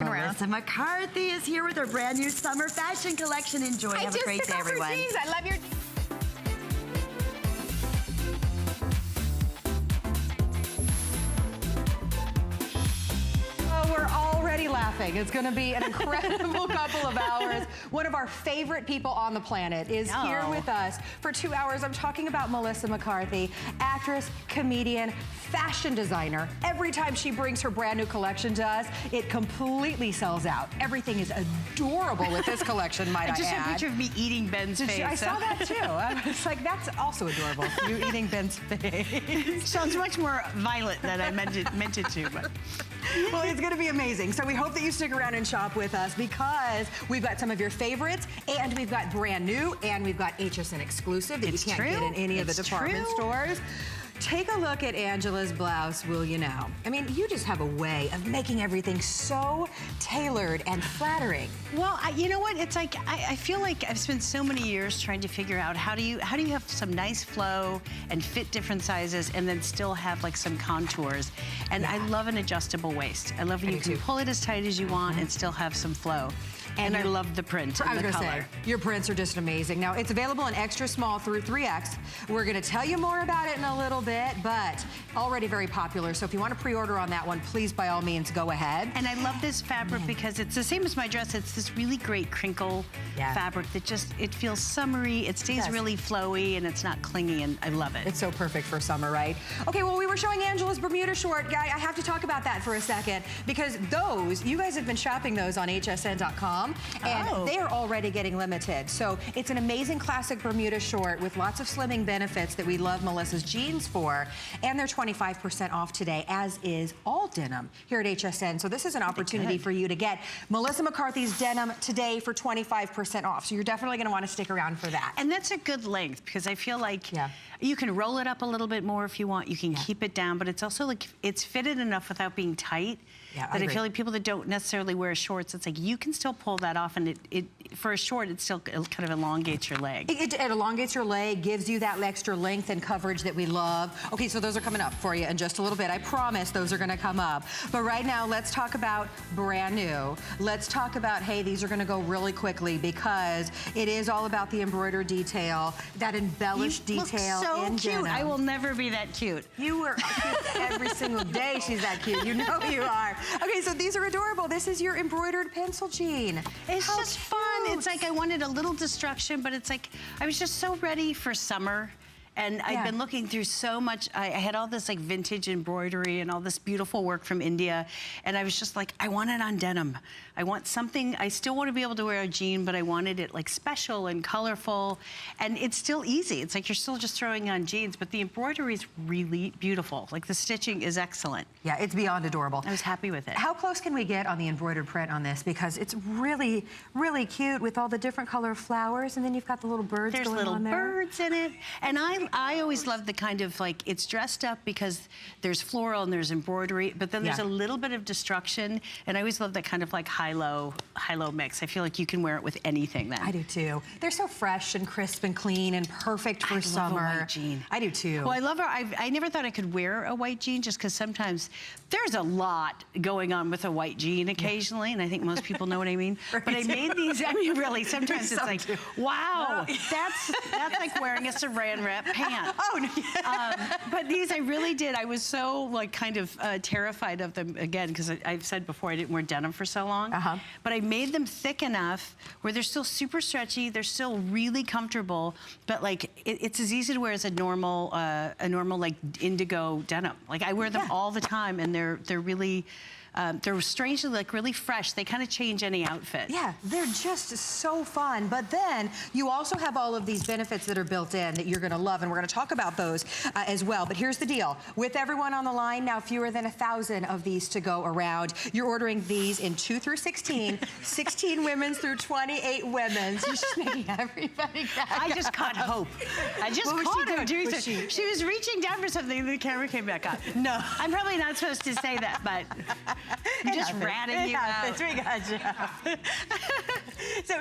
Melissa McCarthy is here with her brand new summer fashion collection. Enjoy. Have a great day, everyone. I love your... We're already laughing. It's going to be an incredible couple of hours. One of our favorite people on the planet is here with us for 2 hours. I'm talking about Melissa McCarthy, actress, comedian, fashion designer. Every time she brings her brand new collection to us, it completely sells out. Everything is adorable with this collection, might I add. I just have a picture of me eating Ben's face. I saw that too. I was like, that's also adorable. You eating Ben's face. Sounds much more violent than I meant it to. But. Well, it's going to be amazing. So we hope that you stick around and shop with us because we've got some of your favorites, and we've got brand new, and we've got HSN exclusive that you can't get in any of the department stores. Take a look at Angela's blouse, will you now? I mean, you just have a way of making everything so tailored and flattering. Well, you know what? It's like, I feel like I've spent so many years trying to figure out how do you have some nice flow and fit different sizes and then still have like some contours. And I love an adjustable waist. I love when you can pull it as tight as you want and still have some flow. And I love the print and the color. Your prints are just amazing. Now, it's available in extra small through 3X. We're gonna tell you more about it in a little bit, but already very popular. So if you want to pre-order on that one, please, by all means, go ahead. And I love this fabric because it's the same as my dress. It's this really great crinkle fabric that just, it feels summery, it stays really flowy, and it's not clingy, and I love it. It's so perfect for summer, right? Okay, well, we were showing Angela's Bermuda short. Guy, I have to talk about that for a second because those, you guys have been shopping those on hsn.com. And they are already getting limited. So it's an amazing classic Bermuda short with lots of slimming benefits that we love Melissa's jeans for. And they're 25% off today, as is all denim here at HSN. So this is an opportunity for you to get Melissa McCarthy's denim today for 25% off. So you're definitely gonna wanna stick around for that. And that's a good length because I feel like you can roll it up a little bit more if you want. You can keep it down, but it's also like, it's fitted enough without being tight. That I feel like people that don't necessarily wear shorts, it's like you can still pull that off, and it for a short, it still kind of elongates your leg. It elongates your leg, gives you that extra length and coverage that we love. Okay, so those are coming up for you in just a little bit. I promise those are gonna come up. But right now, let's talk about brand new. Let's talk about, hey, these are gonna go really quickly because it is all about the embroidered detail, that embellished detail in cute. denim. I will never be that cute. You are cute every single day. She's that cute. You know you are. Okay, so these are adorable. This is your embroidered pencil jean. It's just fun. It's like I wanted a little destruction, but it's like I was just so ready for summer. And I've been looking through so much. I had all this like vintage embroidery and all this beautiful work from India. And I was just like, I want it on denim. I want something, I still want to be able to wear a jean, but I wanted it like special and colorful. And it's still easy. It's like you're still just throwing on jeans, but the embroidery is really beautiful. Like the stitching is excellent. Yeah, it's beyond adorable. I was happy with it. How close can we get on the embroidered print on this? Because it's really, really cute with all the different color flowers, and then you've got the little birds going on there. There's little birds in it. And I always love the kind of like, it's dressed up because there's floral and there's embroidery, but then there's a little bit of destruction. And I always love that kind of like high-low mix. I feel like you can wear it with anything then. I do too. They're so fresh and crisp and clean and perfect for summer. I love a white jean. I do too. Well, I love her. I never thought I could wear a white jean just because sometimes there's a lot going on with a white jean occasionally, and I think most people know what I mean. But I made these, I mean, really, sometimes it's like, wow, that's like wearing a saran wrap pant. Oh, no. But these I really did. I was so like kind of terrified of them again because I've said before I didn't wear denim for so long. But I made them thick enough where they're still super stretchy. They're still really comfortable, but like it's as easy to wear as a normal like indigo denim. Like I wear them all the time, and they're really. They're strangely like really fresh. They kind of change any outfit. Yeah, they're just so fun. But then you also have all of these benefits that are built in that you're gonna love, and we're gonna talk about those as well. But here's the deal. With everyone on the line, now fewer than 1,000 of these to go around. You're ordering these in 2 through 16, 16 women's through 28 women's. You're just making everybody gag. I just caught Hope. I just caught her doing something. She was reaching down for something, and the camera came back up. No. I'm probably not supposed to say that, but I'm just ratting you out. We got you. So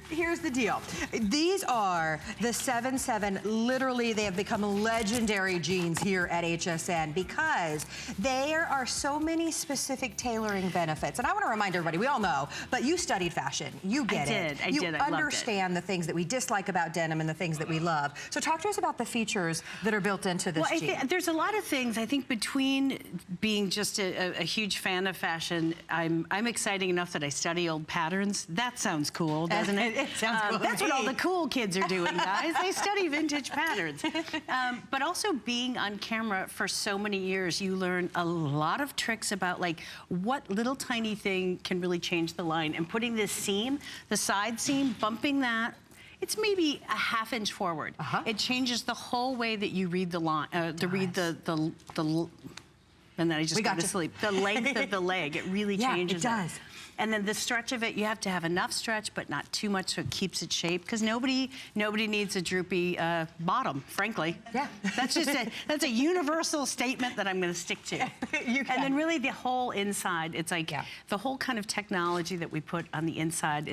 here's the deal. These are the 7-7. Literally, they have become legendary jeans here at HSN because there are so many specific tailoring benefits. And I want to remind everybody, we all know, but you studied fashion. You get it. I did. You understand the things that we dislike about denim and the things that we love. So talk to us about the features that are built into this jean. There's a lot of things. I think between being just a huge fan of fashion, I'm exciting enough that I study old patterns. That sounds cool, doesn't it? It sounds cool. That's what all the cool kids are doing, guys. They study vintage patterns. But also being on camera for so many years, you learn a lot of tricks about like what little tiny thing can really change the line. And putting this seam, the side seam, bumping that, it's maybe a ½ inch forward. It changes the whole way that you read the line, read the and then I just go to sleep. The length of the leg, it really changes. Yeah, it does. And then the stretch of it, you have to have enough stretch, but not too much so it keeps its shape. Because nobody needs a droopy bottom, frankly. Yeah. That's a universal statement that I'm going to stick to. And then really the whole inside, it's like the whole kind of technology that we put on the inside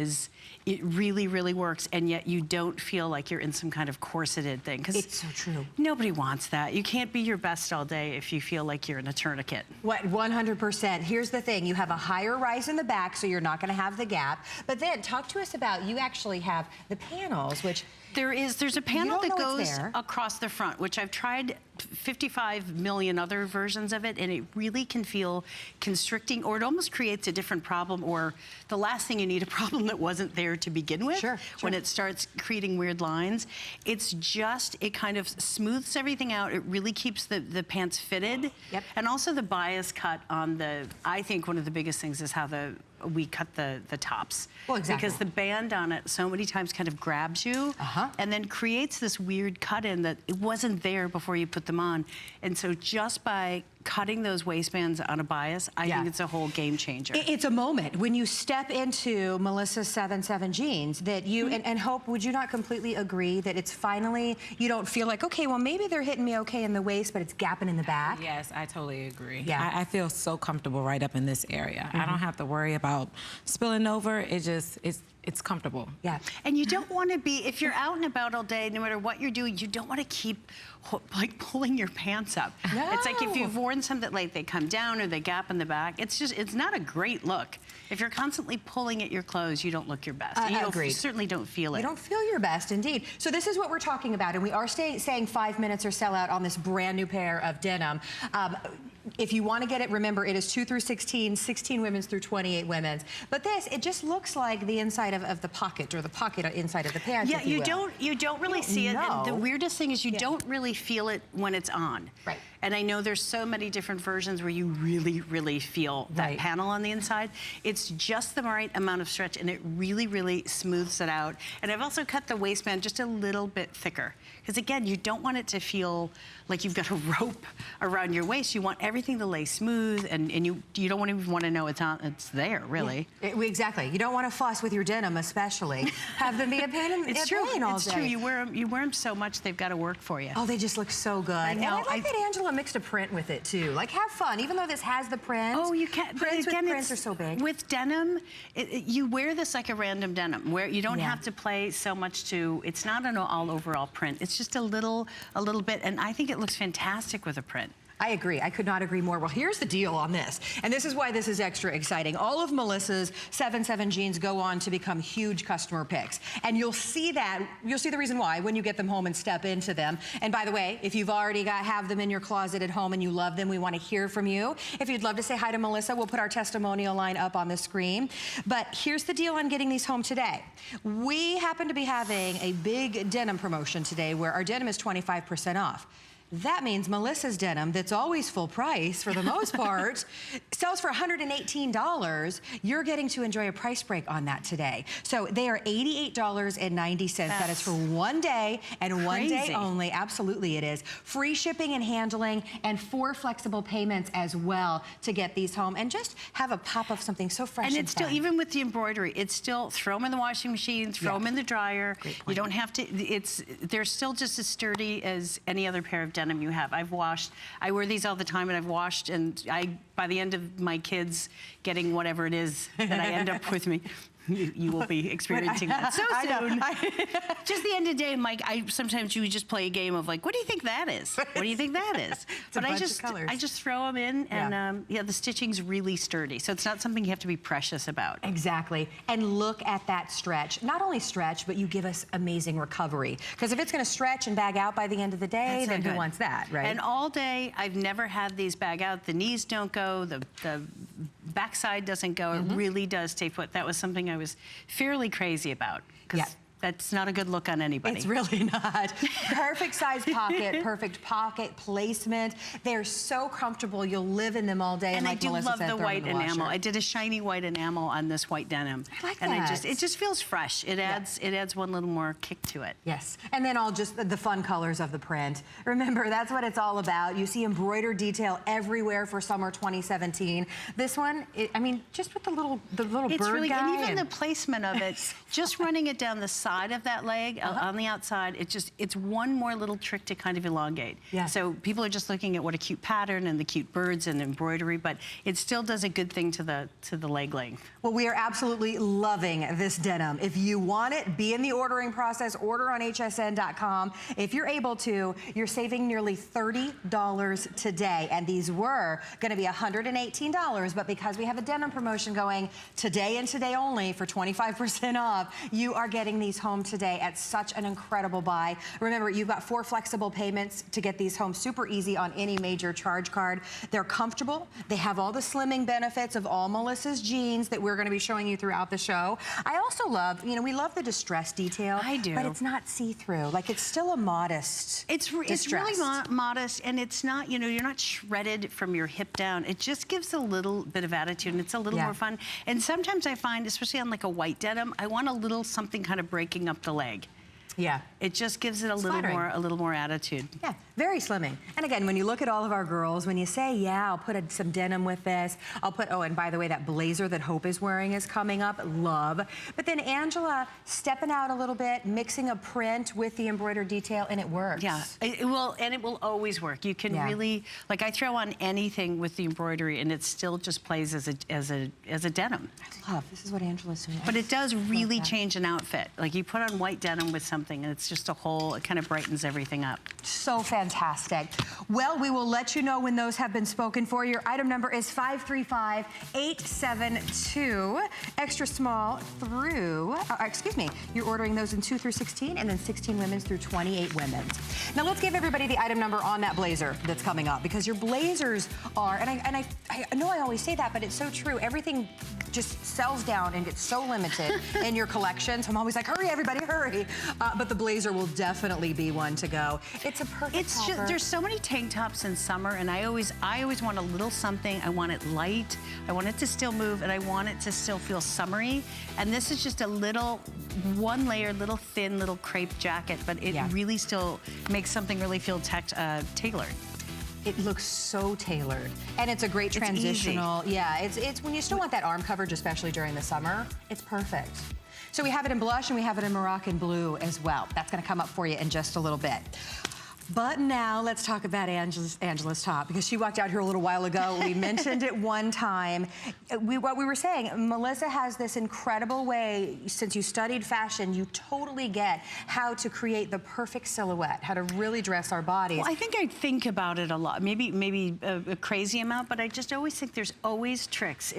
it really, really works. And yet you don't feel like you're in some kind of corseted thing. It's so true. Nobody wants that. You can't be your best all day if you feel like you're in a tourniquet. 100%. Here's the thing. You have a higher rise in the back, so you're not going to have the gap. But then talk to us about, you actually have the panels, which there's a panel that goes across the front, which I've tried 55 million other versions of it, and it really can feel constricting, or it almost creates a different problem, or the last thing you need, a problem that wasn't there to begin with. When it starts creating weird lines. It's just, it kind of smooths everything out. It really keeps the pants fitted. And also the bias cut on I think one of the biggest things is how we cut the tops. Well, exactly. Because the band on it so many times kind of grabs you and then creates this weird cut-in that it wasn't there before you put them on. And so just by cutting those waistbands on a bias, I think it's a whole game changer. It's a moment when you step into Melissa's 7-7 jeans that you, and Hope, would you not completely agree that it's finally, you don't feel like, okay, well maybe they're hitting me okay in the waist, but it's gapping in the back? Yes, I totally agree. Yeah. I feel so comfortable right up in this area. I don't have to worry about spilling over. It's comfortable. Yeah. And you don't want to be, if you're out and about all day, no matter what you're doing, you don't want to keep like pulling your pants up. No. It's like if you've worn some that like they come down or they gap in the back, it's not a great look. If you're constantly pulling at your clothes, you don't look your best. You certainly don't feel it. You don't feel your best, indeed. So this is what we're talking about, and we are saying 5 minutes or sell out on this brand new pair of denim. If you want to get it, remember, it is 2 through 16, 16 women's through 28 women's. But this, it just looks like the inside of the pocket, or the pocket inside of the pants. Yeah, you don't really see it. And the weirdest thing is you don't really feel it when it's on. Right. And I know there's so many different versions where you really, really feel that panel on the inside. It's just the right amount of stretch, and it really, really smooths it out. And I've also cut the waistband just a little bit thicker. Because again, you don't want it to feel like you've got a rope around your waist. You want everything to lay smooth, and you don't even want to know it's there, really. Yeah. Exactly. You don't want to fuss with your denim, especially. Have them be a pain all day. It's true. You wear them so much, they've got to work for you. Oh, they just look so good. I know. And I like that Angela mixed a print with it, too. Like, have fun. Even though this has the print. Oh, you can. Prints but again, with prints are so big. With denim, you wear this like a random denim, where you don't have to play so much to, it's not an all overall print. It's just a little bit, and I think it looks fantastic with a print. I agree. I could not agree more. Well, here's the deal on this, and this is why this is extra exciting. All of Melissa's 7-7 jeans go on to become huge customer picks, and you'll see the reason why when you get them home and step into them. And by the way, if you've already have them in your closet at home and you love them, we want to hear from you. If you'd love to say hi to Melissa, we'll put our testimonial line up on the screen. But here's the deal on getting these home today. We happen to be having a big denim promotion today where our denim is 25% off. That means Melissa's denim, that's always full price for the most part, sells for $118. You're getting to enjoy a price break on that today. So they are $88.90. That is for one day and one day only. Absolutely it is. Free shipping and handling, and 4 flexible payments as well to get these home. And just have a pop of something so fresh and it's still, even with the embroidery, it's still, throw them in the washing machine, throw them in the dryer. You don't have to, they're still just as sturdy as any other pair of denim you have. I wear these all the time, and I've washed, and by the end of my kids getting whatever it is that I end up with me, you will be experiencing that so soon. Just the end of the day, Mike, sometimes you just play a game of like, what do you think that is? What do you think that is? But I just throw them in, and the stitching's really sturdy. So it's not something you have to be precious about. Exactly. And look at that stretch. Not only stretch, but you give us amazing recovery. Because if it's going to stretch and bag out by the end of the day, then who wants that, right? And all day, I've never had these bag out. The knees don't go, the backside doesn't go. It really does stay put. That was something I was fairly crazy about. That's not a good look on anybody. It's really not. Perfect size pocket, perfect pocket placement. They're so comfortable. You'll live in them all day. And like I do Melissa love said, the white enamel. washer. I did a shiny white enamel on this white denim. I like and that. it just feels fresh. It adds one little more kick to it. Yes, and then all just the fun colors of the print. Remember, that's what it's all about. You see embroidered detail everywhere for summer 2017. This one, I mean, just with the little bird guy. And even the placement of it, just running it down the side of that leg, on the outside, it's one more little trick to kind of elongate. Yeah. So people are just looking at what a cute pattern and the cute birds and embroidery, but it still does a good thing to the leg length. Well, we are absolutely loving this denim. If you want it, be in the ordering process. Order on hsn.com. If you're able to, you're saving nearly $30 today, and these were going to be $118, but because we have a denim promotion going today and today only for 25% off, you are getting these home today at such an incredible buy. Remember, you've got 4 flexible payments to get these home super easy on any major charge card. They're comfortable. They have all the slimming benefits of all Melissa's jeans that we're going to be showing you throughout the show. I also love, we love the distress detail. I do. But it's not see-through. Like, it's still a modest It's really modest, and it's not, you're not shredded from your hip down. It just gives a little bit of attitude, and it's a little more fun. And sometimes I find, especially on like a white denim, I want a little something kind of breaking up the leg. Yeah. It just gives it a little more attitude. Yeah, very slimming. And again, when you look at all of our girls, when you say, yeah, I'll put some denim with this, I'll put, oh, and by the way, that blazer that Hope is wearing is coming up, love. But then Angela stepping out a little bit, mixing a print with the embroidered detail, and it works. Yeah, it will always work. You can really, like, I throw on anything with the embroidery, and it still just plays as a denim. I love, this is what Angela's doing. But it does really change an outfit. Like, you put on white denim with something, and it's just it kind of brightens everything up. So fantastic. Well, we will let you know when those have been spoken for. Your item number is 535872, extra small through, you're ordering those in 2 through 16, and then 16 women's through 28 women's. Now let's give everybody the item number on that blazer that's coming up, because your blazers are, and I know I always say that, but it's so true. Everything just sells down and gets so limited in your collection. So I'm always like, hurry, everybody, hurry. But the blazer will definitely be one to go. It's a perfect topper. There's so many tank tops in summer, and I always want a little something. I want it light. I want it to still move, and I want it to still feel summery. And this is just a little one-layer, little thin, little crepe jacket, but it really still makes something really feel tailored. It looks so tailored, and it's a great transitional. It's when you still want that arm coverage, especially during the summer. It's perfect. So we have it in blush and we have it in Moroccan blue as well. That's going to come up for you in just a little bit. But now let's talk about Angela's top, because she walked out here a little while ago. We mentioned it one time. What we were saying, Melissa has this incredible way, since you studied fashion, you totally get how to create the perfect silhouette, how to really dress our bodies. Well, I think I think about it a lot, maybe a crazy amount, but I just always think there's always tricks.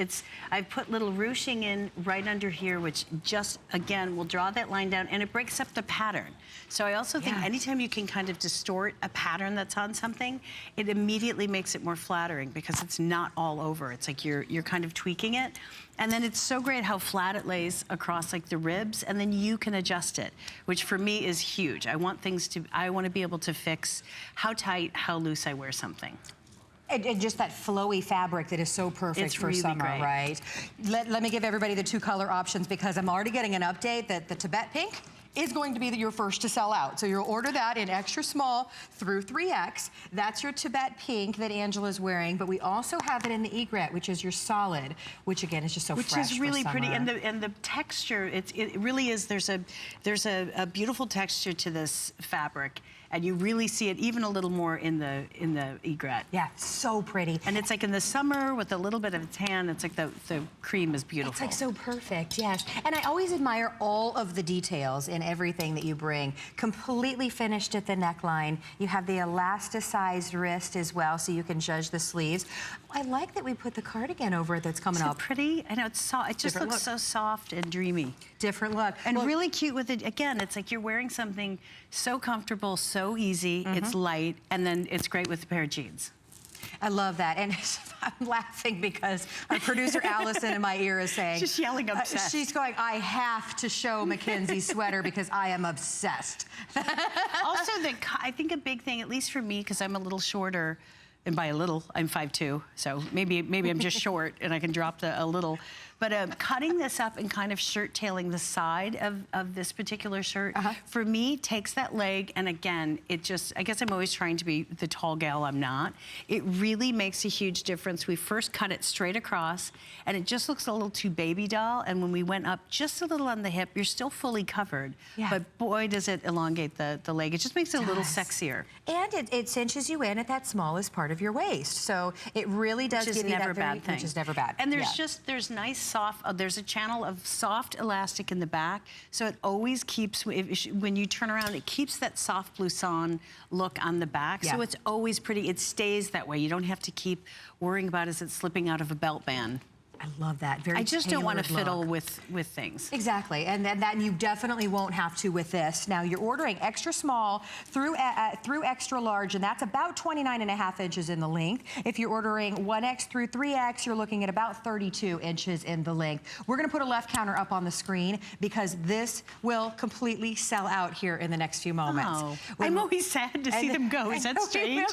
I've put little ruching in right under here, which just, again, will draw that line down, and it breaks up the pattern. So I also think anytime you can kind of distort a pattern that's on something, it immediately makes it more flattering, because it's not all over. It's like you're kind of tweaking it. And then it's so great how flat it lays across like the ribs, and then you can adjust it, which for me is huge. I want to be able to fix how tight, how loose I wear something. And just that flowy fabric that is so perfect for really summer, great. right? Let me give everybody the 2 color options, because I'm already getting an update that the Tibet pink is going to be your first to sell out. So you'll order that in extra small through 3X. That's your Tibet pink that Angela's wearing, but we also have it in the egret, which is your solid, which again is just so fresh. Which is really for pretty, summer. and the texture, it really is, there's a beautiful texture to this fabric. and you really see it even a little more in the egret. Yeah, so pretty. And it's like in the summer with a little bit of a tan, it's like the cream is beautiful. It's like so perfect, yes. And I always admire all of the details in everything that you bring. Completely finished at the neckline. You have the elasticized wrist as well, so you can judge the sleeves. I like that we put the cardigan over it that's coming up. Pretty? I know, it's soft. It just looks so soft and dreamy. Different look. And really cute with it. Again, it's like you're wearing something so comfortable, so easy, it's light, and then it's great with a pair of jeans. I love that. And I'm laughing because our producer Allison in my ear is saying, she's yelling obsessed. She's going, I have to show Mackenzie's sweater because I am obsessed. Also, I think a big thing, at least for me, because I'm a little shorter, and by a little, I'm 5'2", so maybe I'm just short and I can drop a little. But cutting this up and kind of shirt tailing the side of this particular shirt, for me, takes that leg, and again, it just, I guess I'm always trying to be the tall gal I'm not. It really makes a huge difference. We first cut it straight across, and it just looks a little too baby doll, and when we went up just a little on the hip, you're still fully covered, but boy, does it elongate the leg. It just makes it a little sexier. And it cinches you in at that smallest part of your waist, so it really does give you that very, which is never bad. And there's nice soft, there's a channel of soft elastic in the back, so it always keeps, when you turn around, it keeps that soft blouson look on the back, so it's always pretty. It stays that way. You don't have to keep worrying about is it slipping out of a belt band. I love that. Very I just don't want to fiddle look. with things. Exactly, and that you definitely won't have to with this. Now, you're ordering extra small through extra large, and that's about 29.5 inches in the length. If you're ordering 1X through 3X, you're looking at about 32 inches in the length. We're going to put a left counter up on the screen because this will completely sell out here in the next few moments. Oh, I'm always sad to see them go. Is that strange?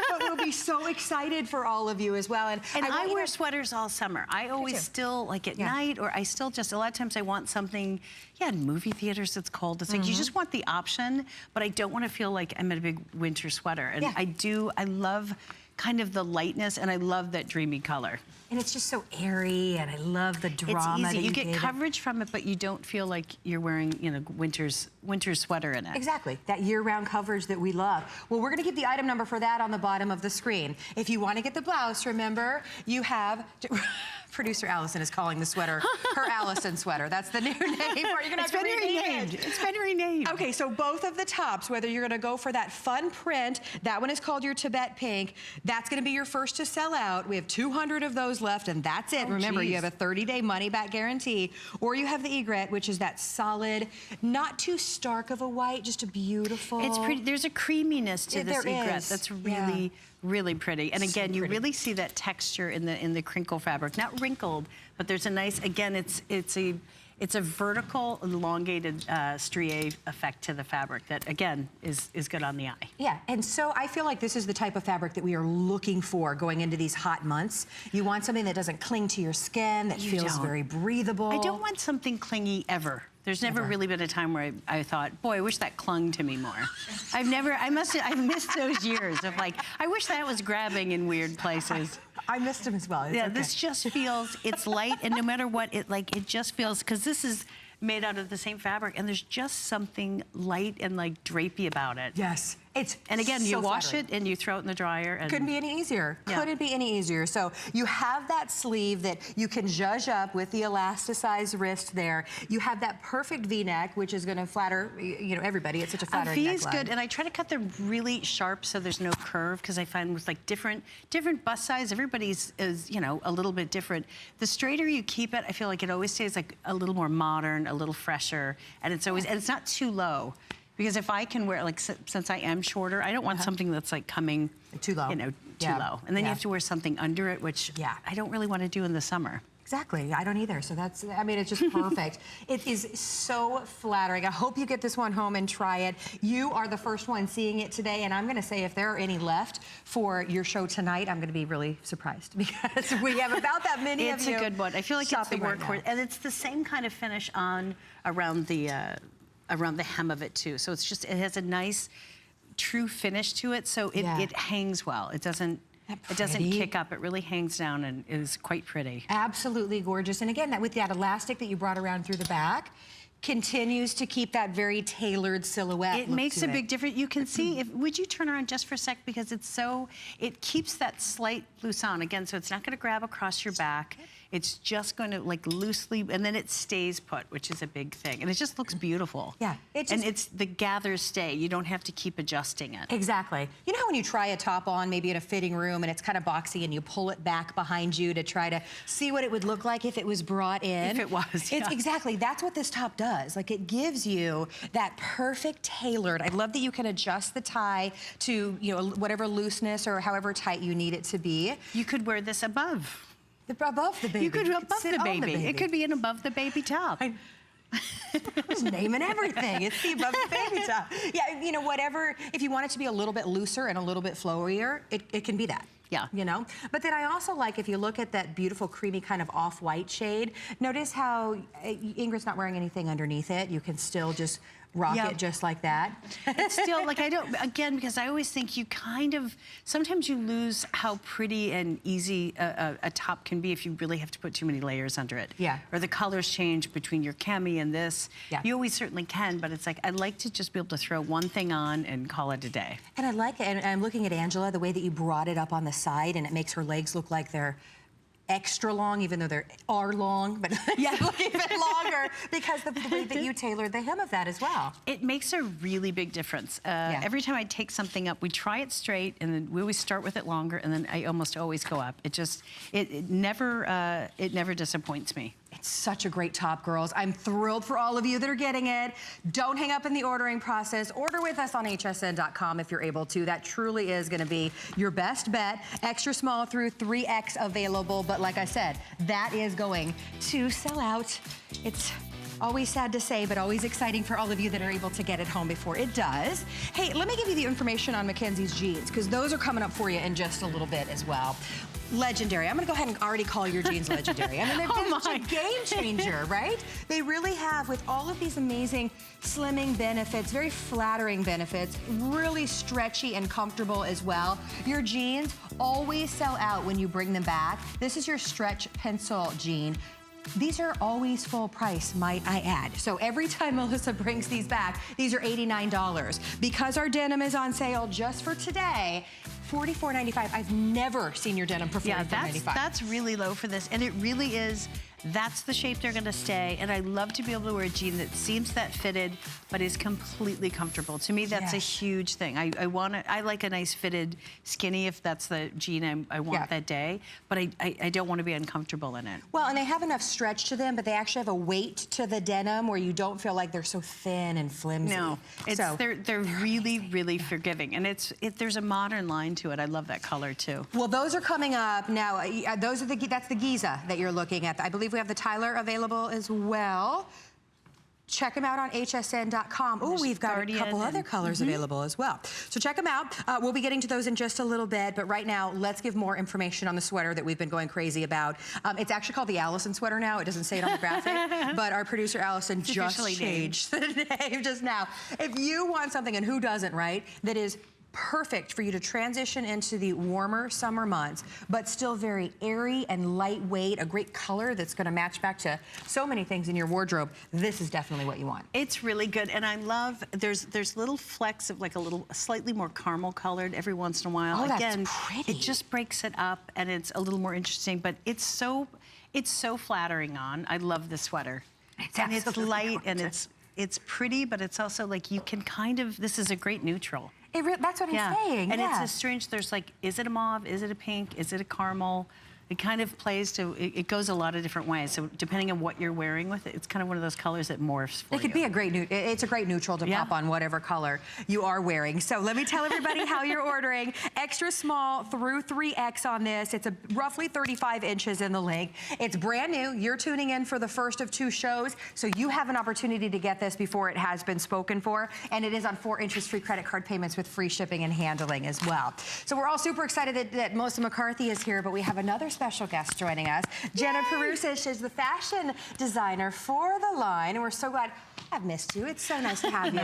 But we'll be so excited for all of you as well. And I wear sweaters all summer. I always still, like at night, or I still just, a lot of times I want something, in movie theaters it's cold. It's like you just want the option, but I don't want to feel like I'm in a big winter sweater. And I love kind of the lightness, and I love that dreamy color. And it's just so airy, and I love the drama. It's easy. You get coverage from it, but you don't feel like you're wearing, winter sweater in it. Exactly, that year-round coverage that we love. Well, we're gonna keep the item number for that on the bottom of the screen. If you wanna get the blouse, remember, you have, producer Allison is calling the sweater her Allison sweater. That's the new name. You're gonna have to rename it. It's been renamed. Okay, so both of the tops, whether you're gonna go for that fun print, that one is called your Tibet pink, that's gonna be your first to sell out. We have 200 of those left, and that's it. Remember, you have a 30-day money-back guarantee, or you have the egret, which is that solid, not too stark of a white, just a beautiful. It's pretty. There's a creaminess to this egret that's really, really pretty. And again, you really see that texture in the crinkle fabric. Not wrinkled, but there's a nice. Again, it's a vertical, elongated strié effect to the fabric that, again, is good on the eye. Yeah, and so I feel like this is the type of fabric that we are looking for going into these hot months. You want something that doesn't cling to your skin, that feels very breathable. I don't want something clingy ever. There's never really been a time where I thought, boy, I wish that clung to me more. I've missed those years of like, I wish that was grabbing in weird places. I missed them as well. It's okay. This just feels, it's light, and no matter what, it just feels, because this is made out of the same fabric, and there's just something light and like drapey about it. Yes. And again, you wash it and you throw it in the dryer. And couldn't be any easier. Couldn't be any easier. So you have that sleeve that you can zhuzh up with the elasticized wrist there. You have that perfect V-neck, which is going to flatter, everybody. It's such a flattering neckline. V is good, and I try to cut them really sharp so there's no curve, because I find with like different bust size, everybody's is a little bit different. The straighter you keep it, I feel like it always stays like a little more modern, a little fresher, and it's always, and it's not too low. Because if I can wear, like, since I am shorter, I don't want something that's like coming too low. Too low. And then you have to wear something under it, which I don't really want to do in the summer. Exactly, I don't either. So that's, it's just perfect. It is so flattering. I hope you get this one home and try it. You are the first one seeing it today, and I'm gonna say if there are any left for your show tonight, I'm gonna be really surprised, because we have about that many of you. It's a good one. I feel like it's the workhorse, and it's the same kind of finish around the hem of it too. So it's just, it has a nice true finish to it, so it hangs well. It doesn't kick up. It really hangs down and is quite pretty. Absolutely gorgeous. And again, with that elastic that you brought around through the back, continues to keep that very tailored silhouette. It makes a big difference. You can see, would you turn around just for a sec? Because it keeps that slight loose on again, so it's not gonna grab across your back. It's just going to like loosely, and then it stays put, which is a big thing. And it just looks beautiful. Yeah. And it's the gathers stay. You don't have to keep adjusting it. Exactly. You know how when you try a top on, maybe in a fitting room, and it's kind of boxy, and you pull it back behind you to try to see what it would look like if it was brought in? If it was, yeah. Exactly. That's what this top does. Like, it gives you that perfect tailored. I love that you can adjust the tie to, you know, whatever looseness or however tight you need it to be. You could wear this above. Above the baby. You could above sit the on baby. It could be an above the baby top. Just naming everything. It's the above the baby top. Yeah, you know, whatever. If you want it to be a little bit looser and a little bit flowier, it can be that. Yeah. You know? But then I also like, if you look at that beautiful creamy kind of off-white shade, notice how Ingrid's not wearing anything underneath it. You can still just rock it just like that. It's still, like, I don't, again, because I always think you kind of, sometimes you lose how pretty and easy a top can be if you really have to put too many layers under it. Yeah. Or the colors change between your cami and this. Yeah. You always certainly can, but it's like, I'd like to just be able to throw one thing on and call it a day. And I like it, and I'm looking at Angela, the way that you brought it up on the side, and it makes her legs look like they're extra long, even though they are long, but yeah, look even longer because of the way that you tailored the hem of that as well. It makes a really big difference. Every time I take something up, we try it straight, and then we always start with it longer, and then I almost always go up. It just, it never disappoints me. It's such a great top, girls. I'm thrilled for all of you that are getting it. Don't hang up in the ordering process. Order with us on hsn.com if you're able to. That truly is gonna be your best bet. Extra small through 3X available, but like I said, that is going to sell out. It's always sad to say, but always exciting for all of you that are able to get it home before it does. Hey, let me give you the information on Mackenzie's jeans, because those are coming up for you in just a little bit as well. Legendary. I'm gonna go ahead and already call your jeans legendary. I mean, they've been such a game changer, right? They really have, with all of these amazing slimming benefits, very flattering benefits, really stretchy and comfortable as well. Your jeans always sell out when you bring them back. This is your stretch pencil jean. These are always full price, might I add. So every time Melissa brings these back, these are $89. Because our denim is on sale just for today, $44.95. I've never seen your denim for $44.95. Yeah, that's really low for this, and it really is. That's the shape they're gonna stay, and I love to be able to wear a jean that seems that fitted, but is completely comfortable. To me, that's a huge thing. I like a nice fitted skinny if that's the jean I want that day, but I don't want to be uncomfortable in it. Well, and they have enough stretch to them, but they actually have a weight to the denim where you don't feel like they're so thin and flimsy. No, they're really, really forgiving, and there's a modern line to it. I love that color too. Well, those are coming up now. That's the Giza that you're looking at. I believe we have the Tyler available as well. Check them out on hsn.com. Oh, we've got a couple other colors available as well. So check them out. We'll be getting to those in just a little bit, but right now, let's give more information on the sweater that we've been going crazy about. It's actually called the Allison sweater now. It doesn't say it on the graphic, but our producer Allison just changed the name just now. If you want something, and who doesn't, right, that is perfect for you to transition into the warmer summer months, but still very airy and lightweight, a great color that's gonna match back to so many things in your wardrobe, this is definitely what you want. It's really good, and I love, there's little flecks of like a slightly more caramel colored every once in a while. Oh, Again, that's pretty. It just breaks it up, and it's a little more interesting, but it's so flattering on. I love the sweater. And it's light, and it's pretty, but it's also like you can kind of, this is a great neutral. That's what I'm saying. And it's a strange, there's like, is it a mauve? Is it a pink? Is it a caramel? It kind of plays to, it goes a lot of different ways. So depending on what you're wearing with it, it's kind of one of those colors that morphs for you. It could be a great, it's a great neutral to pop on whatever color you are wearing. So let me tell everybody how you're ordering. Extra small through 3X on this. It's roughly 35 inches in the length. It's brand new. You're tuning in for the first of 2 shows. So you have an opportunity to get this before it has been spoken for. And it is on 4 interest-free credit card payments with free shipping and handling as well. So we're all super excited that Melissa McCarthy is here, but we have another special guest joining us. Jenna Perusish is the fashion designer for the line, and we're so glad. I've missed you. It's so nice to have you.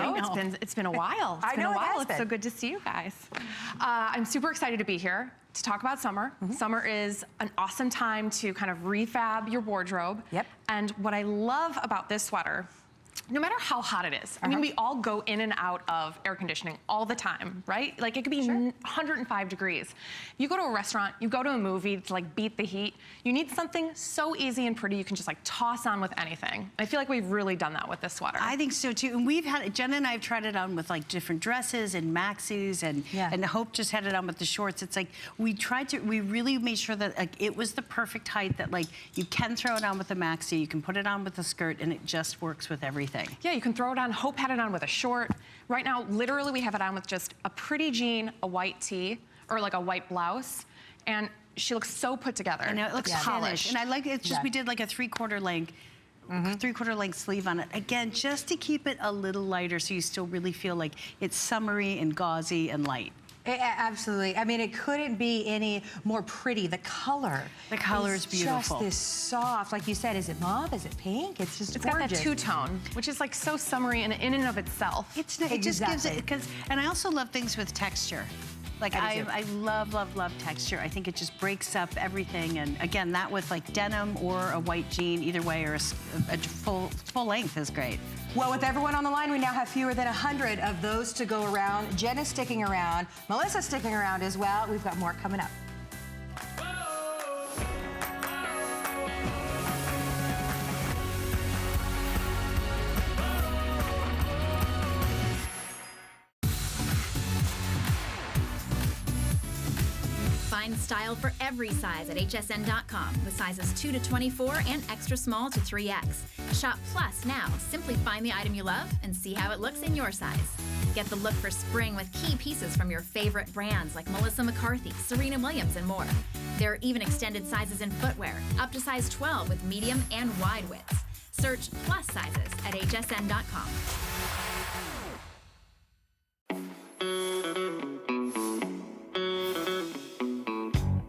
It's been a while. It's been a while. It's so good to see you guys. I'm super excited to be here to talk about summer. Summer is an awesome time to kind of refab your wardrobe. Yep. And what I love about this sweater no matter how hot it is, I mean, we all go in and out of air conditioning all the time, right? Like it could be 105 degrees. You go to a restaurant, you go to a movie to like beat the heat, you need something so easy and pretty you can just like toss on with anything. I feel like we've really done that with this sweater. I think so too, and we've had, Jenna and I have tried it on with like different dresses and maxis, and Hope just had it on with the shorts. It's like, we really made sure that like it was the perfect height, that like you can throw it on with a maxi, you can put it on with a skirt, and it just works with everything. Yeah, you can throw it on. Hope had it on with a short. Right now, literally, we have it on with just a pretty jean, a white tee, or like a white blouse, and she looks so put together. I know, it looks polished. And I like it, just we did like a 3/4 length, 3/4 length sleeve on it. Again, just to keep it a little lighter so you still really feel like it's summery and gauzy and light. Absolutely. I mean, it couldn't be any more pretty. The color. The color is beautiful. Just this soft, like you said, is it mauve? Is it pink? It's just gorgeous. Got that two-tone, which is like so summery in and of itself. It just gives it, and I also love things with texture. Like I love, love, love texture. I think it just breaks up everything. And again, that with like denim or a white jean, either way, or a full length is great. Well, with everyone on the line, we now have fewer than 100 of those to go around. Jen is sticking around. Melissa's sticking around as well. We've got more coming up. Find style for every size at hsn.com with sizes 2 to 24 and extra small to 3X. Shop Plus now. Simply find the item you love and see how it looks in your size. Get the look for spring with key pieces from your favorite brands like Melissa McCarthy, Serena Williams, and more. There are even extended sizes in footwear, up to size 12 with medium and wide widths. Search Plus sizes at hsn.com.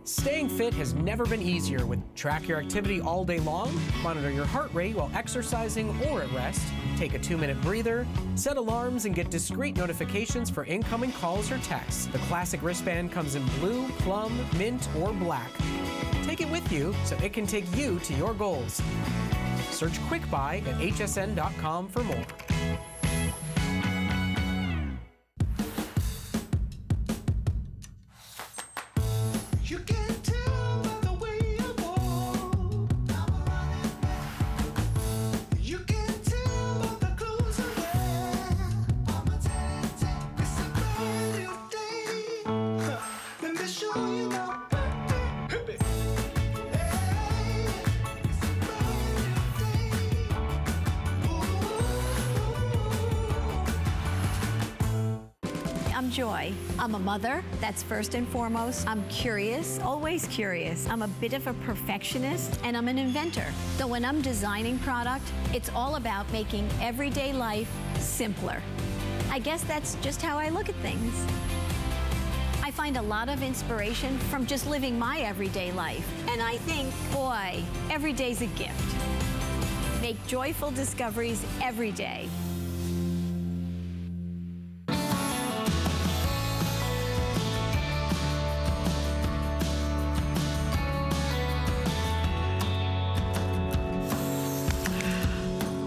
Staying fit has never been easier with Track Your Activity all day long, monitor your heart rate while exercising or at rest, take a 2-minute breather, set alarms, and get discreet notifications for incoming calls or texts. The classic wristband comes in blue, plum, mint, or black. Take it with you so it can take you to your goals. Search Quick Buy at hsn.com for more. I'm Joy. I'm a mother, that's first and foremost. I'm curious, always curious. I'm a bit of a perfectionist, and I'm an inventor. So when I'm designing product, it's all about making everyday life simpler. I guess that's just how I look at things. I find a lot of inspiration from just living my everyday life. And I think, boy, every day's a gift. Make joyful discoveries every day.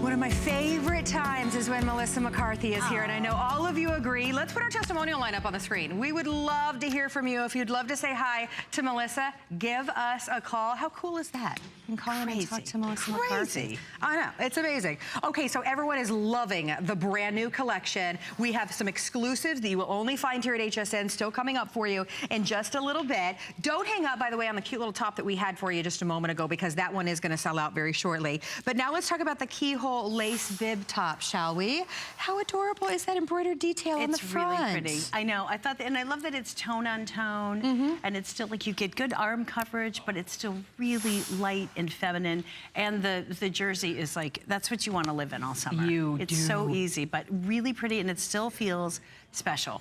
One of my favorite times is when Melissa McCarthy is here, and I know all of you agree. Let's put our testimonial line up on the screen. We would love to hear from you. If you'd love to say hi to Melissa, give us a call. How cool is that? You can call in and talk to Melissa McCarthy. I know, it's amazing. Okay, so everyone is loving the brand new collection. We have some exclusives that you will only find here at HSN still coming up for you in just a little bit. Don't hang up, by the way, on the cute little top that we had for you just a moment ago, because that one is going to sell out very shortly. But now let's talk about the Keyhole lace bib top, shall we? How adorable is that embroidered detail on the front? It's really pretty. I know. I thought, and I love that it's tone on tone, and it's still like you get good arm coverage, but it's still really light and feminine. And the jersey is like, that's what you want to live in all summer. It's so easy, but really pretty, and it still feels special.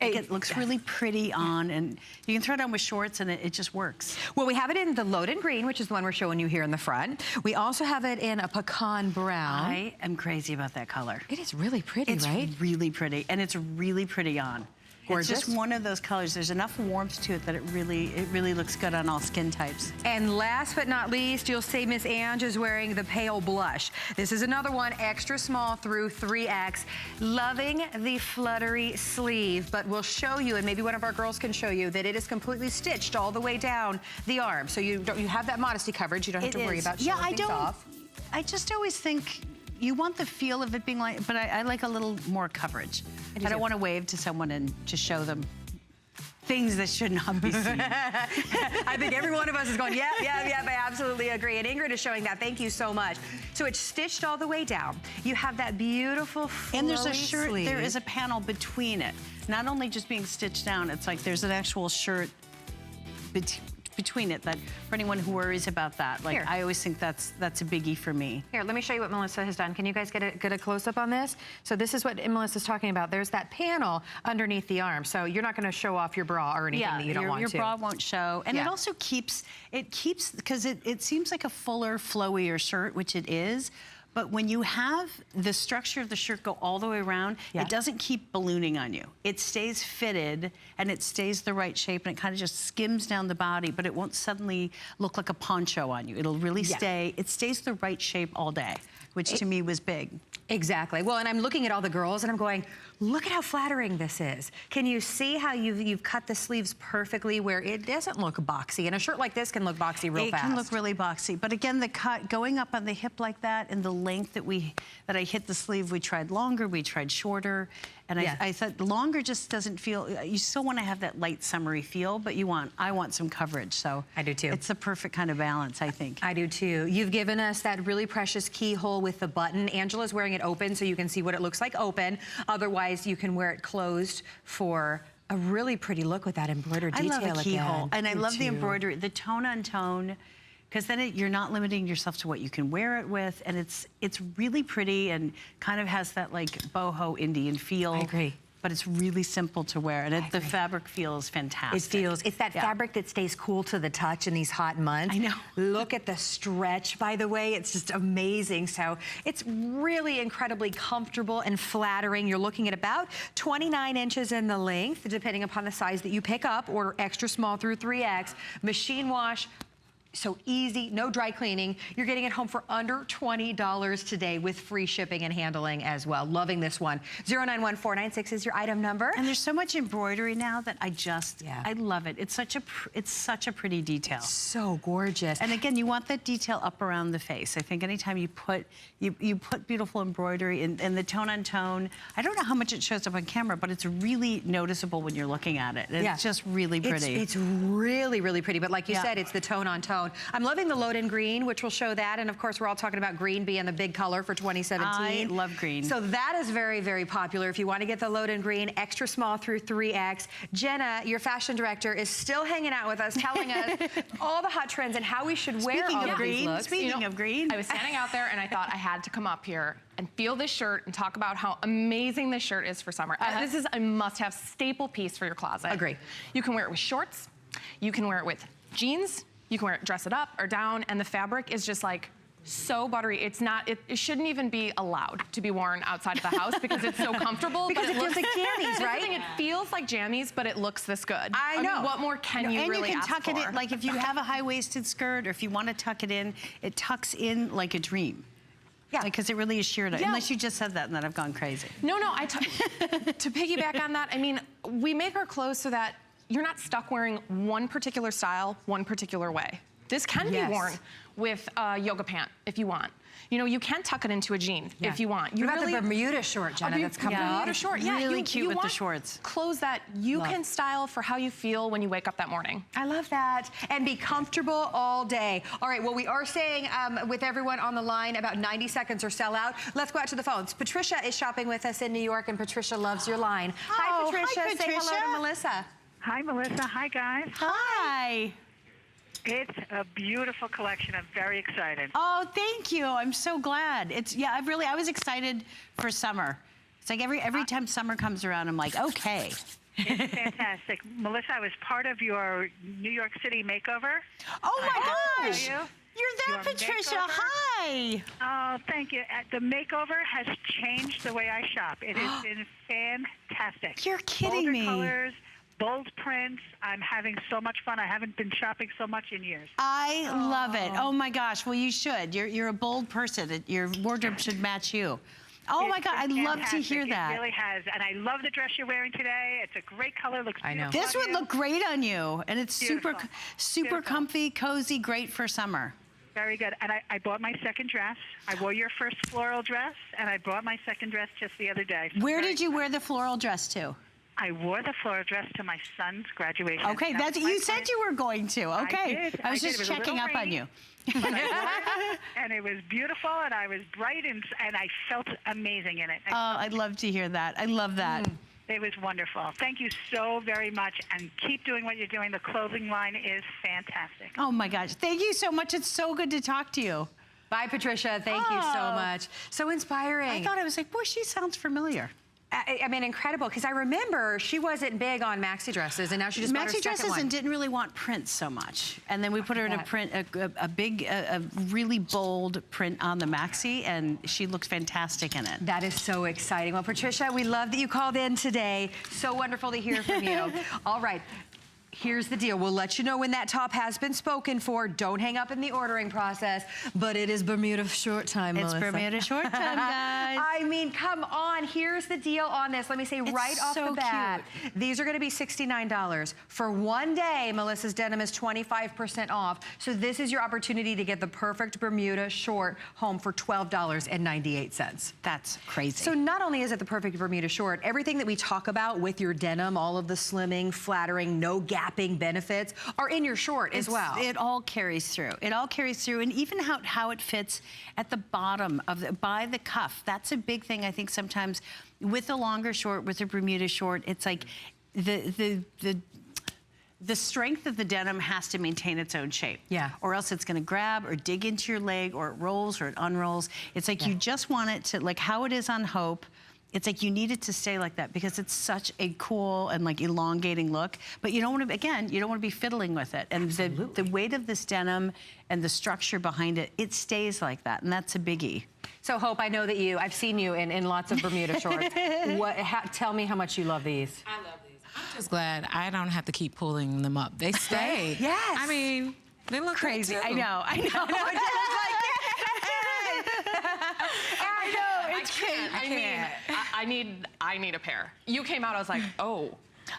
It looks really pretty on, and you can throw it on with shorts, and it just works. Well, we have it in the Loden Green, which is the one we're showing you here in the front. We also have it in a pecan brown. I am crazy about that color. It is really pretty, right? It's really pretty, and it's really pretty on. Gorgeous. It's just one of those colors. There's enough warmth to it that it really looks good on all skin types. And last but not least, you'll see Miss Ange is wearing the pale blush. This is another one, extra small through 3X. Loving the fluttery sleeve, but we'll show you, and maybe one of our girls can show you, that it is completely stitched all the way down the arm. So you have that modesty coverage. You don't have to worry about showing things off. I just always think you want the feel of it being like, but I like a little more coverage. I don't want to wave to someone and just show them things that should not be seen. I think every one of us is going, yep, I absolutely agree. And Ingrid is showing that. Thank you so much. So it's stitched all the way down. You have that beautiful flowy and there's a shirt, sleeve. there is a panel between it. Not only just being stitched down, it's like there's an actual shirt between it, that for anyone who worries about that, like, I always think that's a biggie for me. Here, let me show you what Melissa has done. Can you guys get a close-up on this? So this is what Melissa's talking about. There's that panel underneath the arm, so you're not going to show off your bra or anything that you don't want to. Your bra won't show, and it also keeps, because it seems like a fuller, flowier shirt, which it is. But when you have the structure of the shirt go all the way around, it doesn't keep ballooning on you. It stays fitted, and it stays the right shape, and it kind of just skims down the body, but it won't suddenly look like a poncho on you. It'll really stay, it stays the right shape all day, which to me was big. Exactly. Well, and I'm looking at all the girls, and I'm going, look at how flattering this is. Can you see how you've cut the sleeves perfectly where it doesn't look boxy? And a shirt like this can look boxy real fast. It can look really boxy. But again, the cut, going up on the hip like that, and the length that I hit the sleeve, we tried longer, we tried shorter. And I thought longer just doesn't feel, you still want to have that light summery feel, but I want some coverage. So I do too. It's the perfect kind of balance, I think. I do too. You've given us that really precious keyhole with the button. Angela's wearing it open so you can see what it looks like open. Otherwise, you can wear it closed for a really pretty look with that embroidered detail again. I love a keyhole, and I love the embroidery, the tone on tone, because then you're not limiting yourself to what you can wear it with, and it's really pretty and kind of has that like boho Indian feel. I agree. But it's really simple to wear, and the fabric feels fantastic. It's that fabric that stays cool to the touch in these hot months. I know. Look at the stretch, by the way. It's just amazing. So it's really incredibly comfortable and flattering. You're looking at about 29 inches in the length, depending upon the size that you pick up, or extra small through 3X. Machine wash. So easy, no dry cleaning. You're getting it home for under $20 today with free shipping and handling as well. Loving this one. 091496 is your item number. And there's so much embroidery now that I love it. It's such a pretty detail. So gorgeous. And again, you want that detail up around the face. I think anytime you put beautiful embroidery and the tone on tone, I don't know how much it shows up on camera, but it's really noticeable when you're looking at it. It's just really pretty. It's really, really pretty. But like you said, it's the tone on tone. I'm loving the load in green, which will show that. And of course, we're all talking about green being the big color for 2017. I love green. So that is very, very popular. If you want to get the load in green, extra small through 3X. Jenna, your fashion director, is still hanging out with us, telling us all the hot trends and how we should wear all of these looks. Speaking of green. I was standing out there and I thought I had to come up here and feel this shirt and talk about how amazing this shirt is for summer. This is a must-have staple piece for your closet. Agree. You can wear it with shorts. You can wear it with jeans. You can wear it, dress it up or down, and the fabric is just like so buttery. It's not, it shouldn't even be allowed to be worn outside of the house because it's so comfortable. Because it feels like jammies, right? It feels like jammies, but it looks this good. I know. mean, what more can you really ask for? And you can tuck it in, like if you have a high-waisted skirt or if you want to tuck it in, it tucks in like a dream. Yeah. Because it really is sheer. Unless you just said that and then I've gone crazy. No, to piggyback on that, I mean, we make our clothes so that you're not stuck wearing one particular style, one particular way. This can be worn with a yoga pant if you want. You know, you can tuck it into a jean if you want. You got the Bermuda short, Jenna, that's coming up. Bermuda short, really cute with the shorts. Clothes that you can style for how you feel when you wake up that morning. I love that. And be comfortable all day. All right, well, we are saying with everyone on the line, about 90 seconds or sell out. Let's go out to the phones. Patricia is shopping with us in New York, and Patricia loves your line. Hi, Patricia. Hi, Patricia. Say hello to Melissa. Hi, Melissa. Hi, guys. Hi. It's a beautiful collection. I'm very excited. Oh, thank you. I'm so glad. I was excited for summer. It's like every time summer comes around, I'm like, okay. It's fantastic. Melissa, I was part of your New York City makeover. Oh my gosh. You're that, Your Patricia. makeover- Hi. Oh, thank you. The makeover has changed the way I shop. It has been fantastic. You're kidding Bolder me. colors, bold prints. I'm having so much fun. I haven't been shopping so much in years. I love it. Oh my gosh. Well, you should. You're a bold person. Your wardrobe should match you. Oh my It's God, I'd been love to fantastic. hear that. It really has. And I love the dress you're wearing today. It's a great color. Looks I know. beautiful This on would you. look great on you. And it's super Beautiful. comfy, cozy, great for summer. Very good. And I bought my second dress. I wore your first floral dress, and I bought my second dress just the other day. So Where did you wear the floral dress to? I wore the floral dress to my son's graduation. Okay, That that's was my you said first- you were going to. Okay. I did. I was It just was a checking little up on rainy, you. but I wore it, and it was beautiful, and I was bright, and I felt amazing in it. Oh, I'd love to hear that. I love that. It was wonderful. Thank you so very much, and keep doing what you're doing. The clothing line is fantastic. Oh my gosh. Thank you so much. It's so good to talk to you. Bye, Patricia. Thank you so Oh. much. So inspiring. I thought I was like, boy, she sounds familiar. I mean, incredible, because I remember she wasn't big on maxi dresses, and now she just bought her Maxi second dresses one. and didn't really want prints so much. And then we put her in a that. print, a big, really bold print on the maxi, and she looks fantastic in it. That is so exciting. Well, Patricia, we love that you called in today. So wonderful to hear from you. All right. Here's the deal. We'll let you know when that top has been spoken for. Don't hang up in the ordering process, but it is Bermuda short time, It's Melissa. Bermuda short time, guys. I mean, come on. Here's the deal on this. Let me say right off so the bat, these are going to be $69. For one day, Melissa's denim is 25% off. So this is your opportunity to get the perfect Bermuda short home for $12.98. That's crazy. So not only is it the perfect Bermuda short, everything that we talk about with your denim, all of the slimming, flattering, no gapping benefits are in your short as well. It all carries through. It all carries through, and even how it fits at the bottom of by the cuff. That's a big thing. I think sometimes with a longer short, with a Bermuda short, it's like the strength of the denim has to maintain its own shape. Yeah. Or else it's gonna grab or dig into your leg, or it rolls or it unrolls. It's like you just want it to, like how it is on Hope, it's like you need it to stay like that because it's such a cool and like elongating look. But you don't want to, again, you don't want to be fiddling with it. And the weight of this denim and the structure behind it, it stays like that. And that's a biggie. So Hope, I know that I've seen you in lots of Bermuda shorts. Tell me how much you love these. I love these. I'm just glad I don't have to keep pulling them up. They stay. Yes. I mean, they look Crazy. good too. I know. I know. I need a pair. You came out, I was like, oh.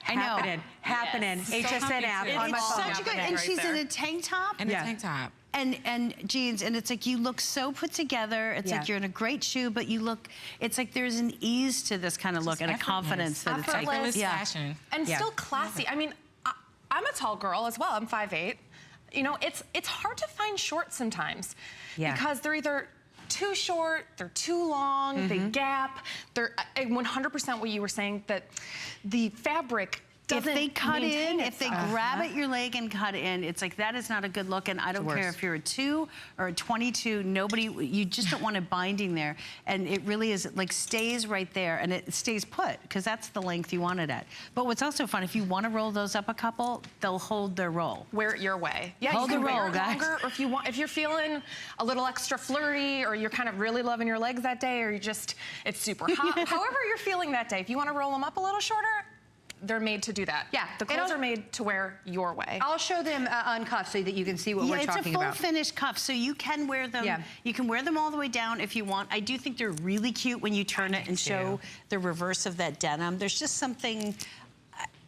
I know. Happening. Yes. HSN app It's on my phone. Such a good, and right she's there. in a tank top. And a tank top. And jeans, and it's like you look so put together. It's like you're in a great shoe, but you look, it's like there's an ease to this kind of look and a confidence that it's like, Effortless. fashion. And still classy. I mean, I'm a tall girl as well. I'm 5'8". You know, it's hard to find shorts sometimes because they're either too short, they're too long, they gap. They're 100% what you were saying, that the fabric doesn't if they cut maintain in, if they itself. grab at your leg and cut in, it's like that is not a good look. And I don't care if you're a 2 or a 22, you just don't want a binding there. And it really is, it like stays right there and it stays put because that's the length you want it at. But what's also fun, if you want to roll those up a couple, they'll hold their roll. Wear it your way. Yeah, Hold you can the wear roll, it guys. longer, or if you're feeling a little extra flirty, or you're kind of really loving your legs that day, or it's super hot. However you're feeling that day, if you want to roll them up a little shorter, they're made to do that. Yeah. The clothes are made to wear your way. I'll show them uncuffed so that you can see what we're talking about. It's a full finished cuff, so you can wear them. Yeah. You can wear them all the way down if you want. I do think they're really cute when you turn it and show the reverse of that denim. There's just something,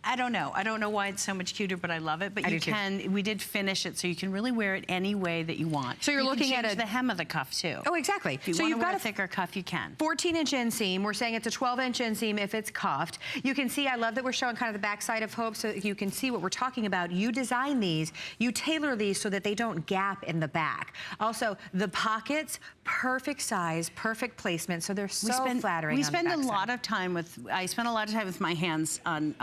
I don't know. I don't know why it's so much cuter, but I love it. But we did finish it, so you can really wear it any way that you want. So you're looking at at the hem of the cuff too. Oh, exactly. If you So want you've to wear got a thicker cuff, you can. 14-inch inseam. We're saying it's a 12-inch inseam if it's cuffed. You can see, I love that we're showing kind of the backside of Hope so that you can see what we're talking about. You design these, you tailor these so that they don't gap in the back. Also, the pockets, perfect size, perfect placement, so they're so flattering. I spend a lot of time with my hands on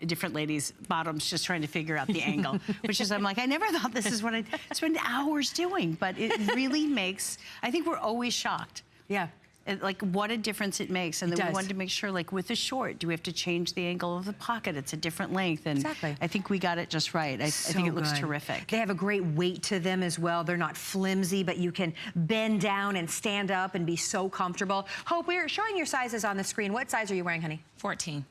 different ladies' bottoms, just trying to figure out the angle, which is, I'm like, I never thought this is what I'd spend hours doing, but it really makes, I think we're always shocked. Yeah. like what a difference it makes. And then we wanted to make sure, like with the short, do we have to change the angle of the pocket? It's a different length. And I think we got it just right. I think it looks terrific. They have a great weight to them as well. They're not flimsy, but you can bend down and stand up and be so comfortable. Hope, we're showing your sizes on the screen. What size are you wearing, honey? 14.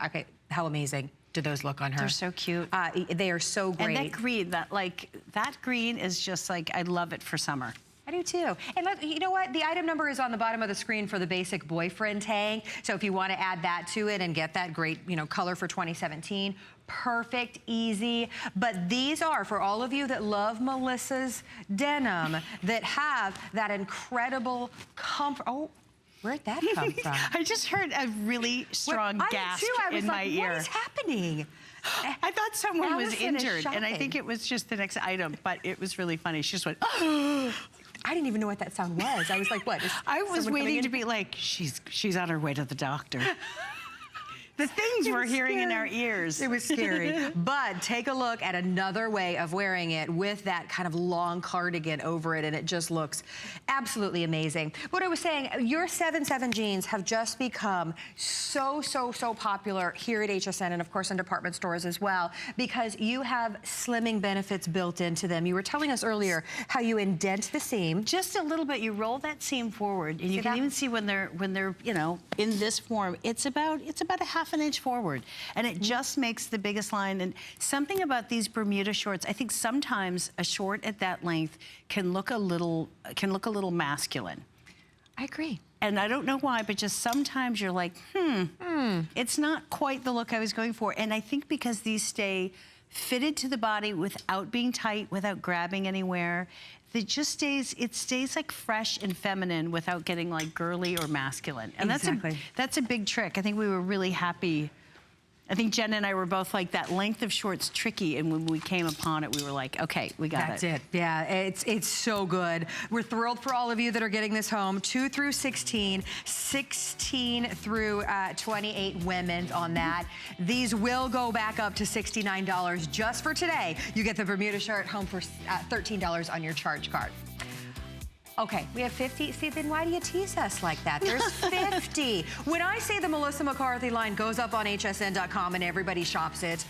Okay, how amazing do those look on her? They're so cute. They are so great. And that green, that green is just like, I love it for summer. I do too. And look, you know what? The item number is on the bottom of the screen for the basic boyfriend tank. So if you want to add that to it and get that great, you know, color for 2017, perfect, easy. But these are for all of you that love Melissa's denim, that have that incredible comfort. Oh, where'd that come from? I just heard a really strong gasp in my ear. What is happening? I thought someone was injured, and I think it was just the next item, but it was really funny. She just went, oh. I didn't even know what that sound was. I was like, what? I was waiting to be like, she's on her way to the doctor. The things we're hearing in our ears. It was scary. But take a look at another way of wearing it with that kind of long cardigan over it, and it just looks absolutely amazing. What I was saying, your 7-7 jeans have just become so popular here at HSN, and of course in department stores as well, because you have slimming benefits built into them. You were telling us earlier how you indent the seam. Just a little bit. You roll that seam forward, and you can even see when they're you know, in this form, it's about a half an inch forward, and it just makes the biggest line. And something about these Bermuda shorts, I think sometimes a short at that length can look a little masculine. I agree. And I don't know why, but just sometimes you're like, it's not quite the look I was going for. And I think because these stay fitted to the body without being tight, without grabbing anywhere, it stays like fresh and feminine without getting like girly or masculine. And that's a big trick. I think we were really happy. I think Jen and I were both like, that length of short's tricky, and when we came upon it, we were like, okay, we got it. That's it. Yeah, it's so good. We're thrilled for all of you that are getting this home. 2 through 16, 16 through 28 women's on that. These will go back up to $69 just for today. You get the Bermuda shirt home for $13 on your charge card. Okay, we have 50. See, then why do you tease us like that? There's 50. When I say the Melissa McCarthy line goes up on hsn.com and everybody shops it,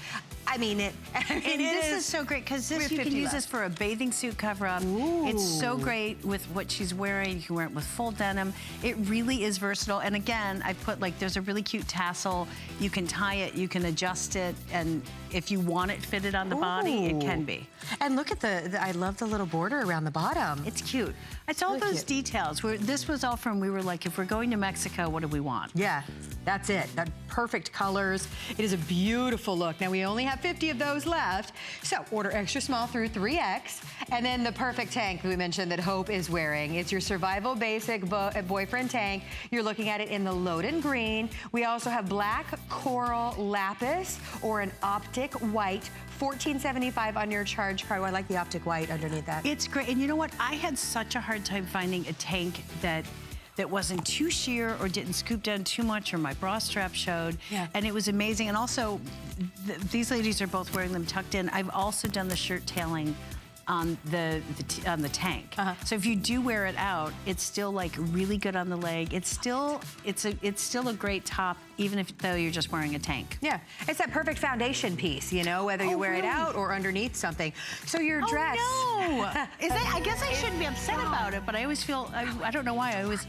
I mean it. This is so great, because you can use this for a bathing suit cover-up. It's so great with what she's wearing. You can wear it with full denim. It really is versatile. And again, I put there's a really cute tassel. You can tie it, you can adjust it, and if you want it fitted on the body, it can be. And look at I love the little border around the bottom. It's cute. It's all those details. This was all from, we were like, if we're going to Mexico, what do we want? Yeah, that's it. That perfect colors. It is a beautiful look. Now, we only have 50 of those left, so order extra small through 3X. And then the perfect tank we mentioned that Hope is wearing. It's your survival basic boyfriend tank. You're looking at it in the Loden green. We also have black coral lapis or an optic white. $14.75 on your charge card. Oh, I like the optic white underneath that. It's great. And you know what? I had such a hard time finding a tank that wasn't too sheer or didn't scoop down too much, or my bra strap showed. Yeah. And it was amazing. And also, these ladies are both wearing them tucked in. I've also done the shirt tailing on the tank. So if you do wear it out, it's still like really good on the leg. It's still a great top, even though you're just wearing a tank. Yeah, it's that perfect foundation piece, you know, whether you wear it out or underneath something. So your dress. Oh no! I guess I shouldn't be upset about it, but I always feel, I don't know why, I always.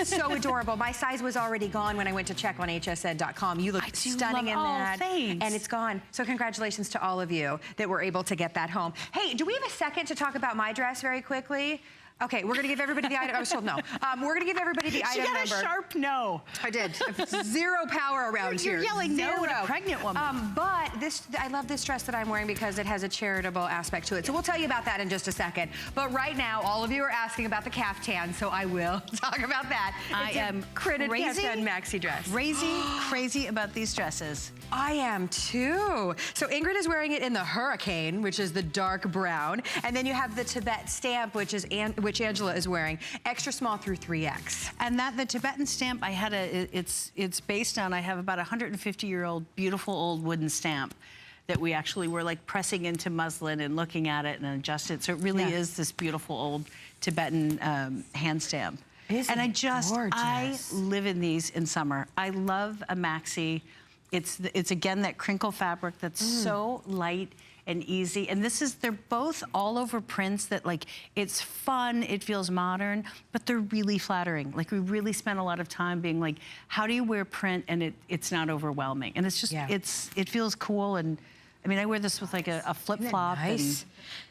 So adorable. My size was already gone when I went to check on hsn.com. You look stunning in that. Thanks. And it's gone. So congratulations to all of you that were able to get that home. Hey, do we have a second to talk about my dress very quickly? Okay, we're gonna give everybody the item. I was told no. We're gonna give everybody the item number. She got a sharp no. I did. Zero power around here. You're yelling no at a pregnant woman. But I love this dress that I'm wearing because it has a charitable aspect to it. So we'll tell you about that in just a second. But right now, all of you are asking about the caftan, so I will talk about that. I am crazy caftan maxi dress. Crazy about these dresses. I am too. So Ingrid is wearing it in the Hurricane, which is the dark brown, and then you have the Tibet stamp, which Angela is wearing, extra small through 3X. And the Tibetan stamp, I had it's based on, I have about a 150-year-old beautiful old wooden stamp that we actually were like pressing into muslin and looking at it and adjusting it. So it really is this beautiful old Tibetan hand stamp. And I gorgeous? live in these in summer. I love a Maxi. It's again that crinkle fabric that's so light and easy. And they're both all over prints that like, it's fun, it feels modern, but they're really flattering. Like we really spent a lot of time being like, how do you wear print and it's not overwhelming? And it's just, it feels cool. And I mean, I wear this with like a flip-flop. Nice.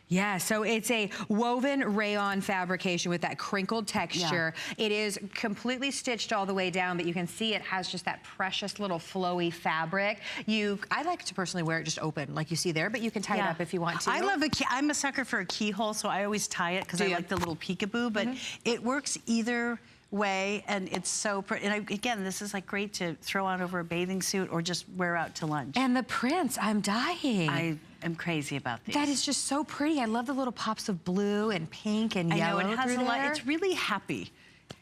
Yeah, so it's a woven rayon fabrication with that crinkled texture. Yeah. It is completely stitched all the way down, but you can see it has just that precious little flowy fabric. I like to personally wear it just open, like you see there, but you can tie it up if you want to. I'm a sucker for a keyhole, so I always tie it because I like the little peekaboo, but it works either way, and it's so pretty. And again, this is like great to throw on over a bathing suit or just wear out to lunch. And the prints, I'm dying. I'm crazy about these. That is just so pretty. I love the little pops of blue and pink and yellow. I know, it has a lot. It's really happy.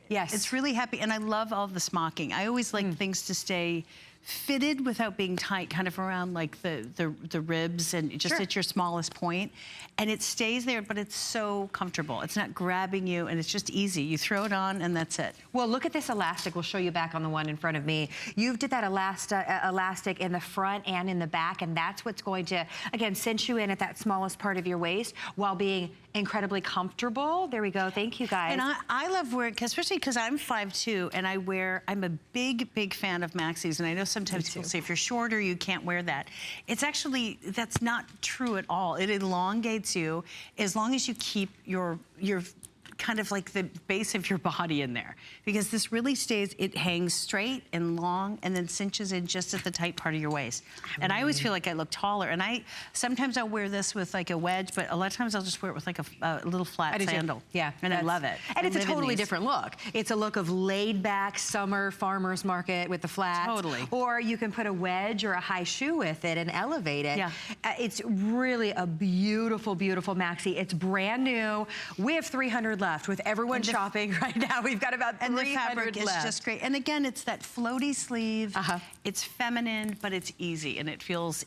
Yes. It's really happy, and I love all the smocking. I always like things to stay fitted without being tight, kind of around like the ribs and just at your smallest point. And it stays there, but it's so comfortable. It's not grabbing you, and it's just easy. You throw it on, and that's it. Well, look at this elastic. We'll show you back on the one in front of me. You did that elastic in the front and in the back, and that's what's going to, again, cinch you in at that smallest part of your waist while being incredibly comfortable. There we go. Thank you, guys. And I love wearing, especially because I'm 5'2", and I'm a big fan of Maxis, and I know sometimes people say if you're shorter, you can't wear that. It's actually, that's not true at all. It elongates you as long as you keep your kind of like the base of your body in there, because this really stays, it hangs straight and long and then cinches in just at the tight part of your waist. And I always feel like I look taller, and sometimes I'll wear this with like a wedge, but a lot of times I'll just wear it with like a little flat sandal. Yeah. And I love it. And it's a totally different look. It's a look of laid back summer farmer's market with the flats. Totally. Or you can put a wedge or a high shoe with it and elevate it. Yeah. It's really a beautiful, beautiful Maxi. It's brand new. We have 300 left with everyone shopping right now. We've got about 300 left. And the fabric is just great. And again, it's that floaty sleeve. It's feminine, but it's easy, and it feels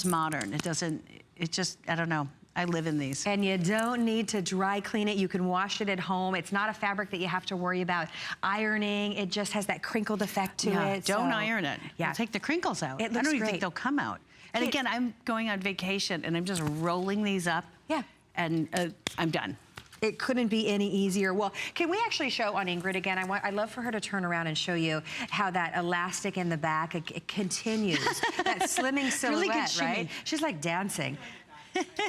modern. I don't know. I live in these. And you don't need to dry clean it. You can wash it at home. It's not a fabric that you have to worry about ironing. It just has that crinkled effect to it. Don't iron it. Yeah. Take the crinkles out. It looks I don't even great. think they'll come out. And again, I'm going on vacation, and I'm just rolling these up. Yeah. And I'm done. It couldn't be any easier. Well, can we actually show on Ingrid again? I'd love for her to turn around and show you how that elastic in the back, it continues. That slimming silhouette, Really good shimmy. right? She's like dancing.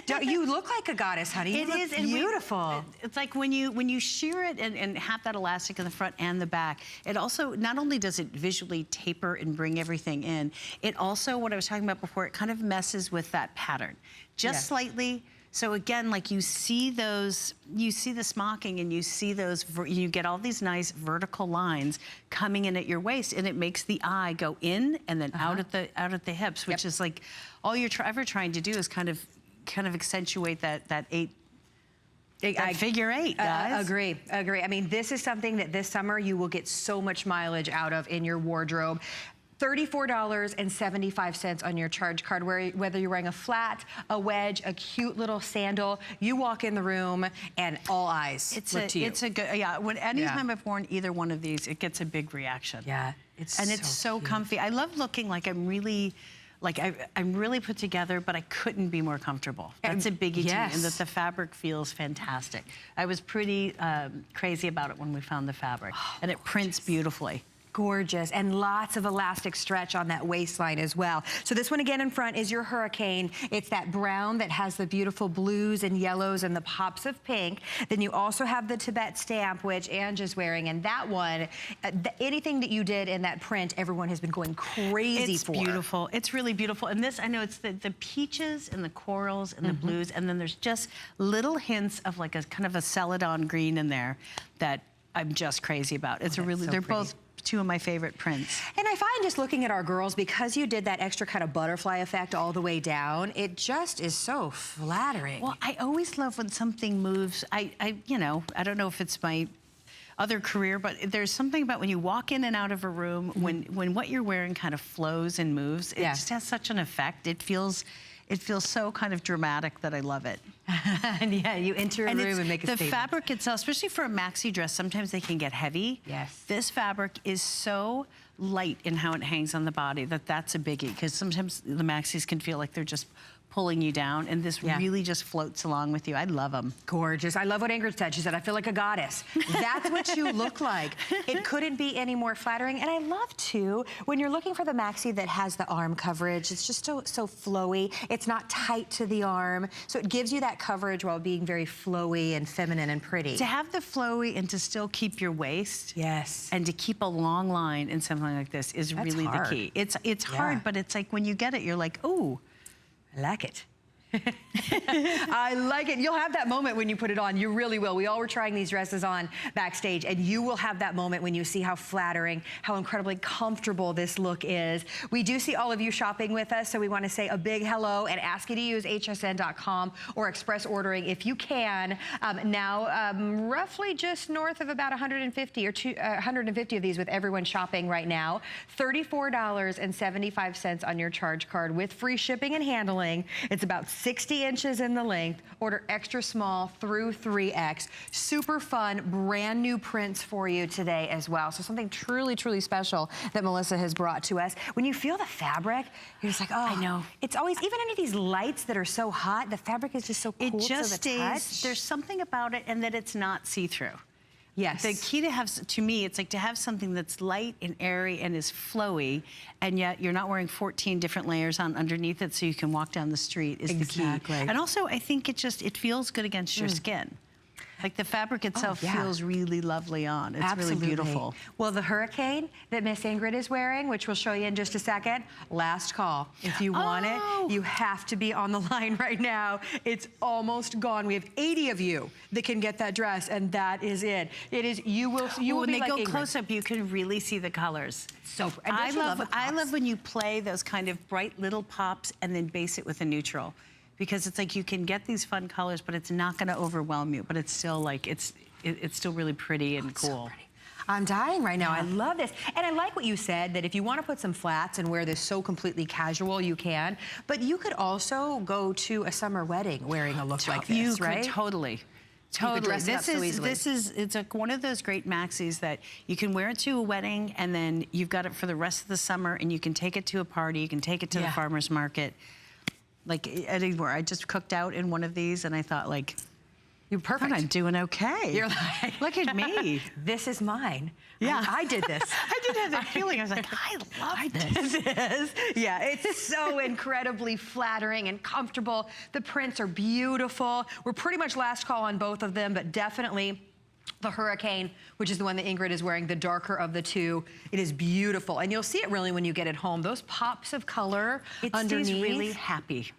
You look like a goddess, honey. You look beautiful. It's like when you shear it and have that elastic in the front and the back, it also, not only does it visually taper and bring everything in, it also, what I was talking about before, it kind of messes with that pattern. Just slightly. So again, like you see the smocking, and you get all these nice vertical lines coming in at your waist, and it makes the eye go in and then out at the hips, which is like all you're ever trying to do is kind of accentuate that figure eight, guys. Agree. I mean, this is something that this summer you will get so much mileage out of in your wardrobe. $34.75 on your charge card, whether you're wearing a flat, a wedge, a cute little sandal, you walk in the room and all eyes look to you. It's a good, anytime I've worn either one of these, it gets a big reaction. Yeah, it's so comfy. I love looking like I'm really put together, but I couldn't be more comfortable. That's a biggie to me, and that the fabric feels fantastic. I was pretty crazy about it when we found the fabric, and it prints beautifully. Gorgeous, and lots of elastic stretch on that waistline as well. So this one again in front is your Hurricane. It's that brown that has the beautiful blues and yellows and the pops of pink. Then you also have the Tibet stamp, which Angie's wearing, and that one, anything that you did in that print, everyone has been going crazy for. It's beautiful. It's really beautiful. And this, I know it's the peaches and the corals and the blues, and then there's just little hints of like a kind of a celadon green in there that I'm just crazy about. It's they're both two of my favorite prints. And I find just looking at our girls, because you did that extra kind of butterfly effect all the way down, it just is so flattering. Well, I always love when something moves. I don't know if it's my other career, but there's something about when you walk in and out of a room, when what you're wearing kind of flows and moves, it just has such an effect. It feels it feels so kind of dramatic that I love it. And yeah, you enter a room and make a statement. The fabric itself, especially for a maxi dress, sometimes they can get heavy. Yes. This fabric is so light in how it hangs on the body that's a biggie, because sometimes the maxis can feel like they're just pulling you down, and this really just floats along with you. I love them. Gorgeous. I love what Ingrid said. She said, I feel like a goddess. That's what you look like. It couldn't be any more flattering. And I love, too, when you're looking for the maxi that has the arm coverage, it's just so flowy. It's not tight to the arm. So it gives you that coverage while being very flowy and feminine and pretty. To have the flowy and to still keep your waist. Yes. And to keep a long line in something like this is really the key. It's hard, but it's like when you get it, you're like, ooh. I like it. I like it. You'll have that moment when you put it on. You really will. We all were trying these dresses on backstage, and you will have that moment when you see how flattering, how incredibly comfortable this look is. We do see all of you shopping with us, so we want to say a big hello and ask you to use hsn.com or express ordering if you can. Now, roughly just north of about 150 or 150 of these with everyone shopping right now. $34.75 on your charge card with free shipping and handling. It's about 60 inches in the length. Order extra small through 3X. Super fun, brand new prints for you today as well. So something truly, truly special that Melissa has brought to us. When you feel the fabric, you're just like, oh. I know. It's always, even under these lights that are so hot, the fabric is just so cool to the touch. It just stays, there's something about it, and that it's not see-through. Yes. The key to me, it's like to have something that's light and airy and is flowy, and yet you're not wearing 14 different layers on underneath it so you can walk down the street is the key. And also, I think it feels good against your skin. Like the fabric itself feels really lovely on. It's really beautiful. Well, the hurricane that Miss Ingrid is wearing, which we'll show you in just a second, last call. If you want it, you have to be on the line right now. It's almost gone. We have 80 of you that can get that dress, and that is it. It is, you will be when they like go Ingrid. close up, you can really see the colors. So, and I love when you play those kind of bright little pops and then base it with a neutral. Because it's like you can get these fun colors, but it's not going to overwhelm you. But it's still like it's still really pretty and cool. So pretty. I'm dying right now. I love this. And I like what you said, that if you want to put some flats and wear this so completely casual, you can. But you could also go to a summer wedding wearing a look like this, right? You could totally. Totally. It's like one of those great maxis that you can wear it to a wedding, and then you've got it for the rest of the summer, and you can take it to a party, you can take it to the farmer's market. Like anywhere. I just cooked out in one of these, and I thought, like, you're perfect. I'm doing okay. You're like, look at me. This is mine. Yeah. I did this. I did have that feeling. I was like, I love this. Yeah, it's so incredibly flattering and comfortable. The prints are beautiful. We're pretty much last call on both of them, but definitely the Hurricane, which is the one that Ingrid is wearing, the darker of the two. It is beautiful. And you'll see it really when you get it home. Those pops of color underneath. It stays really happy.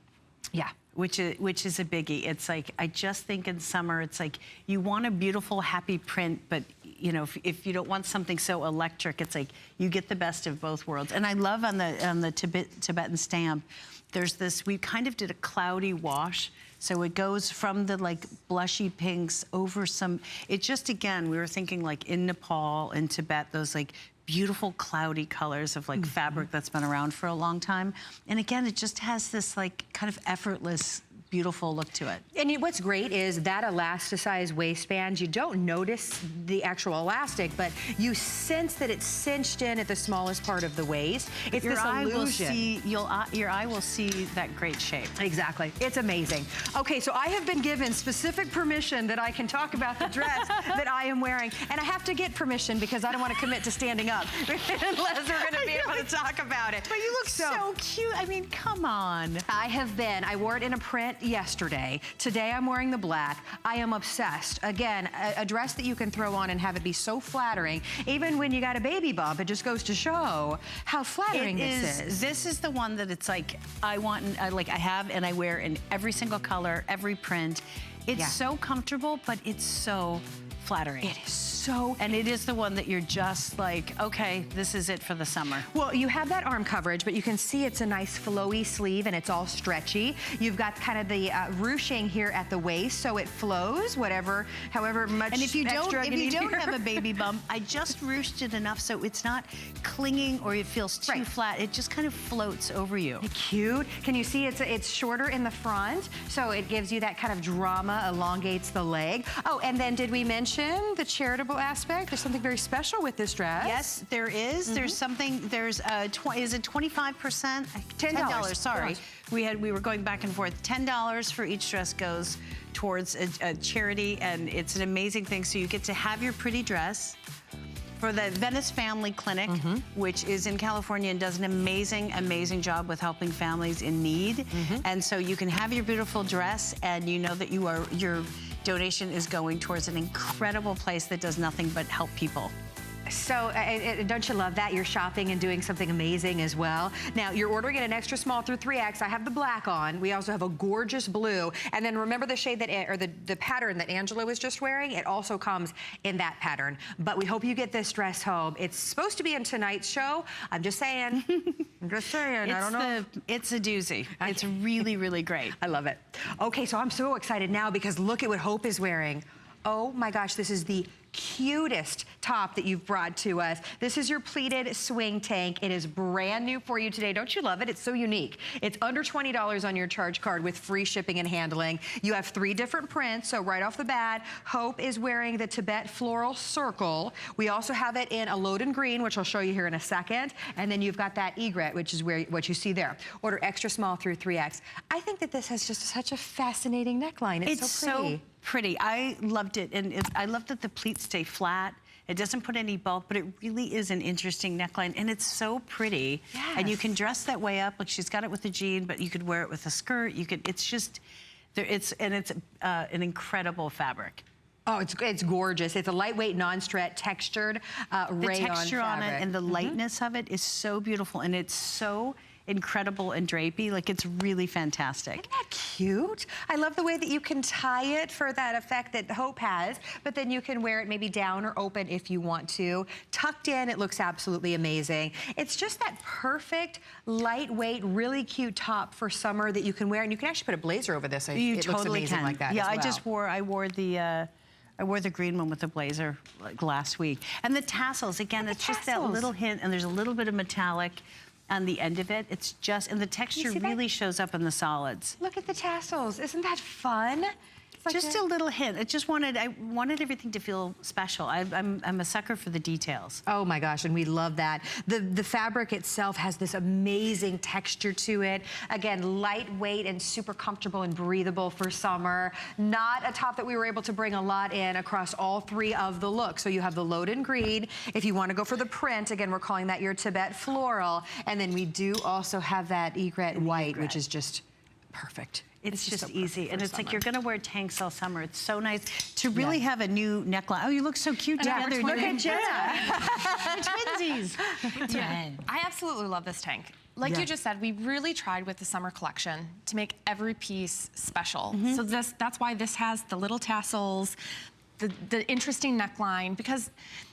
Yeah. Which is a biggie. It's like, I just think in summer, it's like, you want a beautiful, happy print, but you know, if you don't want something so electric, it's like, you get the best of both worlds. And I love on the Tibetan stamp, there's this, we kind of did a cloudy wash. So it goes from the like blushy pinks over some, it just, again, we were thinking like in Nepal and Tibet, those like beautiful cloudy colors of like fabric that's been around for a long time. And again, it just has this like kind of effortless, beautiful look to it. And what's great is that elasticized waistband, you don't notice the actual elastic, but you sense that it's cinched in at the smallest part of the waist. It's this illusion. Your eye will see that great shape. Exactly. It's amazing. Okay, so I have been given specific permission that I can talk about the dress that I am wearing, and I have to get permission because I don't want to commit to standing up unless we're going to be able to talk about it. But you look so cute. I mean, come on. I wore it in a print yesterday. Today I'm wearing the black. I am obsessed. Again, a dress that you can throw on and have it be so flattering. Even when you got a baby bump, it just goes to show how flattering this is. This is the one that it's like, I have and I wear in every single color, every print. It's so comfortable, but it's so flattering. It is so... And it is the one that you're just like, okay, this is it for the summer. Well, you have that arm coverage, but you can see it's a nice flowy sleeve and it's all stretchy. You've got kind of the ruching here at the waist, so it flows, however much and if you don't here. have a baby bump, I just ruched it enough so it's not clinging or it feels too flat. It just kind of floats over you. Cute. Can you see it's shorter in the front, so it gives you that kind of drama, elongates the leg. Oh, and then did we mention the charitable aspect? There's something very special with this dress. Yes, there is. There's something. There's is it 25%? $10. Sorry, we were going back and forth. $10 for each dress goes towards a charity, and it's an amazing thing. So you get to have your pretty dress for the Venice Family Clinic, which is in California and does an amazing, amazing job with helping families in need. And so you can have your beautiful dress, and you know that your donation is going towards an incredible place that does nothing but help people. So, don't you love that? You're shopping and doing something amazing as well. Now, you're ordering it an extra small through 3X. I have the black on. We also have a gorgeous blue. And then remember the shade or the pattern that Angela was just wearing? It also comes in that pattern. But we hope you get this dress home. It's supposed to be in tonight's show. I'm just saying. I'm just saying. I don't know. It's a doozy. It's really, really great. I love it. Okay, so I'm so excited now because look at what Hope is wearing. Oh my gosh, this is the cutest top that you've brought to us. This is your pleated swing tank. It is brand new for you today. Don't you love it? It's so unique. It's under $20 on your charge card with free shipping and handling. You have 3 different prints, so right off the bat, Hope is wearing the Tibet Floral Circle. We also have it in a Loden Green, which I'll show you here in a second, and then you've got that egret, which is what you see there. Order extra small through 3X. I think that this has just such a fascinating neckline. It's so pretty. I loved it, and I love that the pleats stay flat. It doesn't put any bulk, but it really is an interesting neckline, and it's so pretty. Yes. And you can dress that way up. Like, she's got it with a jean, but you could wear it with a skirt. It's just, it's an incredible fabric. Oh, it's gorgeous. It's a lightweight, non-stretch, textured rayon The texture on fabric. it and the lightness of it is so beautiful, and it's so incredible and drapey. Like, it's really fantastic. Isn't that cute? I love the way that you can tie it for that effect that Hope has, but then you can wear it maybe down or open if you want to. Tucked in, it looks absolutely amazing. It's just that perfect, lightweight, really cute top for summer that you can wear, and you can actually put a blazer over this. You it totally looks amazing can. like that Yeah, as well. I wore the green one with the blazer like last week. And the tassels, again, it's just that little hint, and there's a little bit of metallic on the end of it. It's just, and the texture really shows up in the solids. Look at the tassels. Isn't that fun? Like just a little hint. I wanted everything to feel special. I'm a sucker for the details. Oh my gosh, and we love that. The fabric itself has this amazing texture to it. Again, lightweight and super comfortable and breathable for summer. Not a top that we were able to bring a lot in across all 3 of the looks. So you have the Loden Green. If you want to go for the print, again, we're calling that your Tibet Floral. And then we do also have that egret white, which is just perfect. It's just so easy, and it's like you're gonna wear tanks all summer. It's so nice to really have a new neckline. Oh, you look so cute together. Look at Jenna. Twinsies. I absolutely love this tank. Like you just said, we really tried with the summer collection to make every piece special. So that's why this has the little tassels, the interesting neckline, because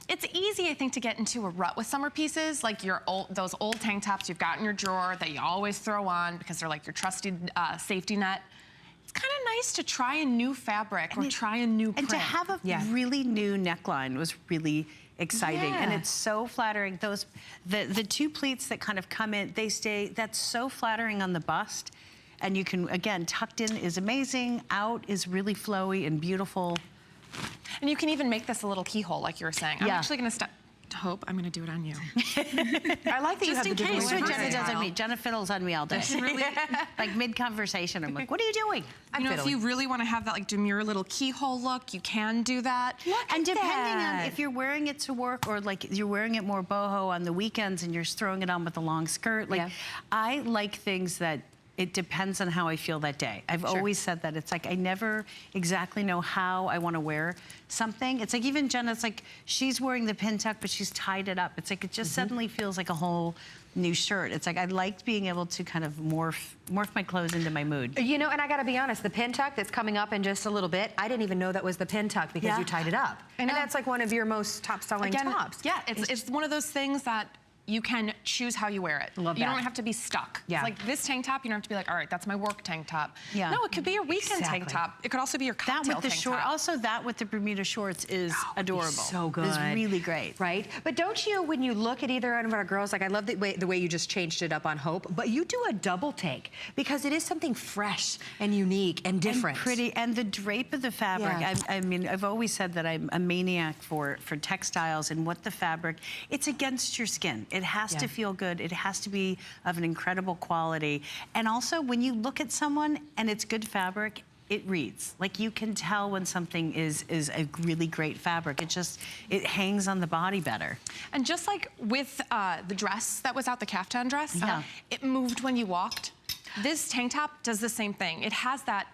it's easy, I think, to get into a rut with summer pieces, like those old tank tops you've got in your drawer that you always throw on because they're like your trusted safety net. It's kind of nice to try a new fabric or try a new print. And to have a really new neckline was really exciting, and it's so flattering. The 2 pleats that kind of come in, that's so flattering on the bust, and you can, again, tucked in is amazing, out is really flowy and beautiful. And you can even make this a little keyhole, like you were saying. I'm actually going to Hope, I'm going to do it on you. I like that you have the Just in case. What Jenna does on me. Jenna fiddles on me all day. Really, like mid-conversation, I'm like, what are you doing? You know, if you really want to have that like demure little keyhole look, you can do that. And depending on if you're wearing it to work or like you're wearing it more boho on the weekends and you're throwing it on with a long skirt, like I like things that it depends on how I feel that day. I've always said that. It's like I never exactly know how I want to wear something. It's like even Jenna, it's like she's wearing the pin tuck, but she's tied it up. It's like it just suddenly feels like a whole new shirt. It's like I liked being able to kind of morph my clothes into my mood. You know, and I gotta be honest, the pin tuck that's coming up in just a little bit, I didn't even know that was the pin tuck because you tied it up. And that's like one of your most top selling tops. Yeah, it's one of those things that you can choose how you wear it. Love you that. don't have to be stuck. Yeah. It's like this tank top, you don't have to be like, all right, that's my work tank top. Yeah. No, it could be your weekend tank top. It could also be your cocktail That with the tank short, top. also that with the Bermuda shorts is adorable. So good. It's really great. Right? But don't you, when you look at either one of our girls, like I love the way you just changed it up on Hope, but you do a double take because it is something fresh and unique and different. And pretty, and the drape of the fabric. Yeah. I mean, I've always said that I'm a maniac for textiles and what the fabric, it's against your skin. It has to feel good. It has to be of an incredible quality. And also, when you look at someone and it's good fabric, it reads. Like you can tell when something is a really great fabric. It hangs on the body better. And just like with the dress that was out, the caftan dress, it moved when you walked. This tank top does the same thing. It has that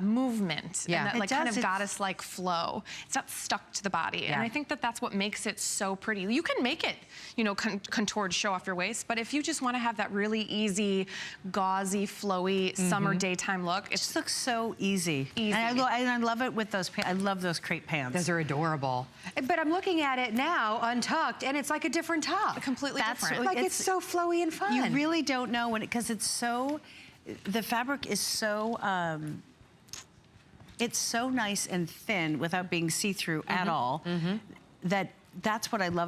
movement and that like kind of goddess-like flow. It's not stuck to the body. And I think that that's what makes it so pretty. You can make it, you know, contoured, show off your waist, but if you just want to have that really easy, gauzy, flowy summer daytime look, it just looks so easy. And I love it with those pants. I love those crepe pants. Those are adorable. But I'm looking at it now, untucked, and it's like a different top. Completely different. Like it's so flowy and fun. You really don't know when because it's so. The fabric is so, it's so nice and thin without being see-through at all, that's what I love about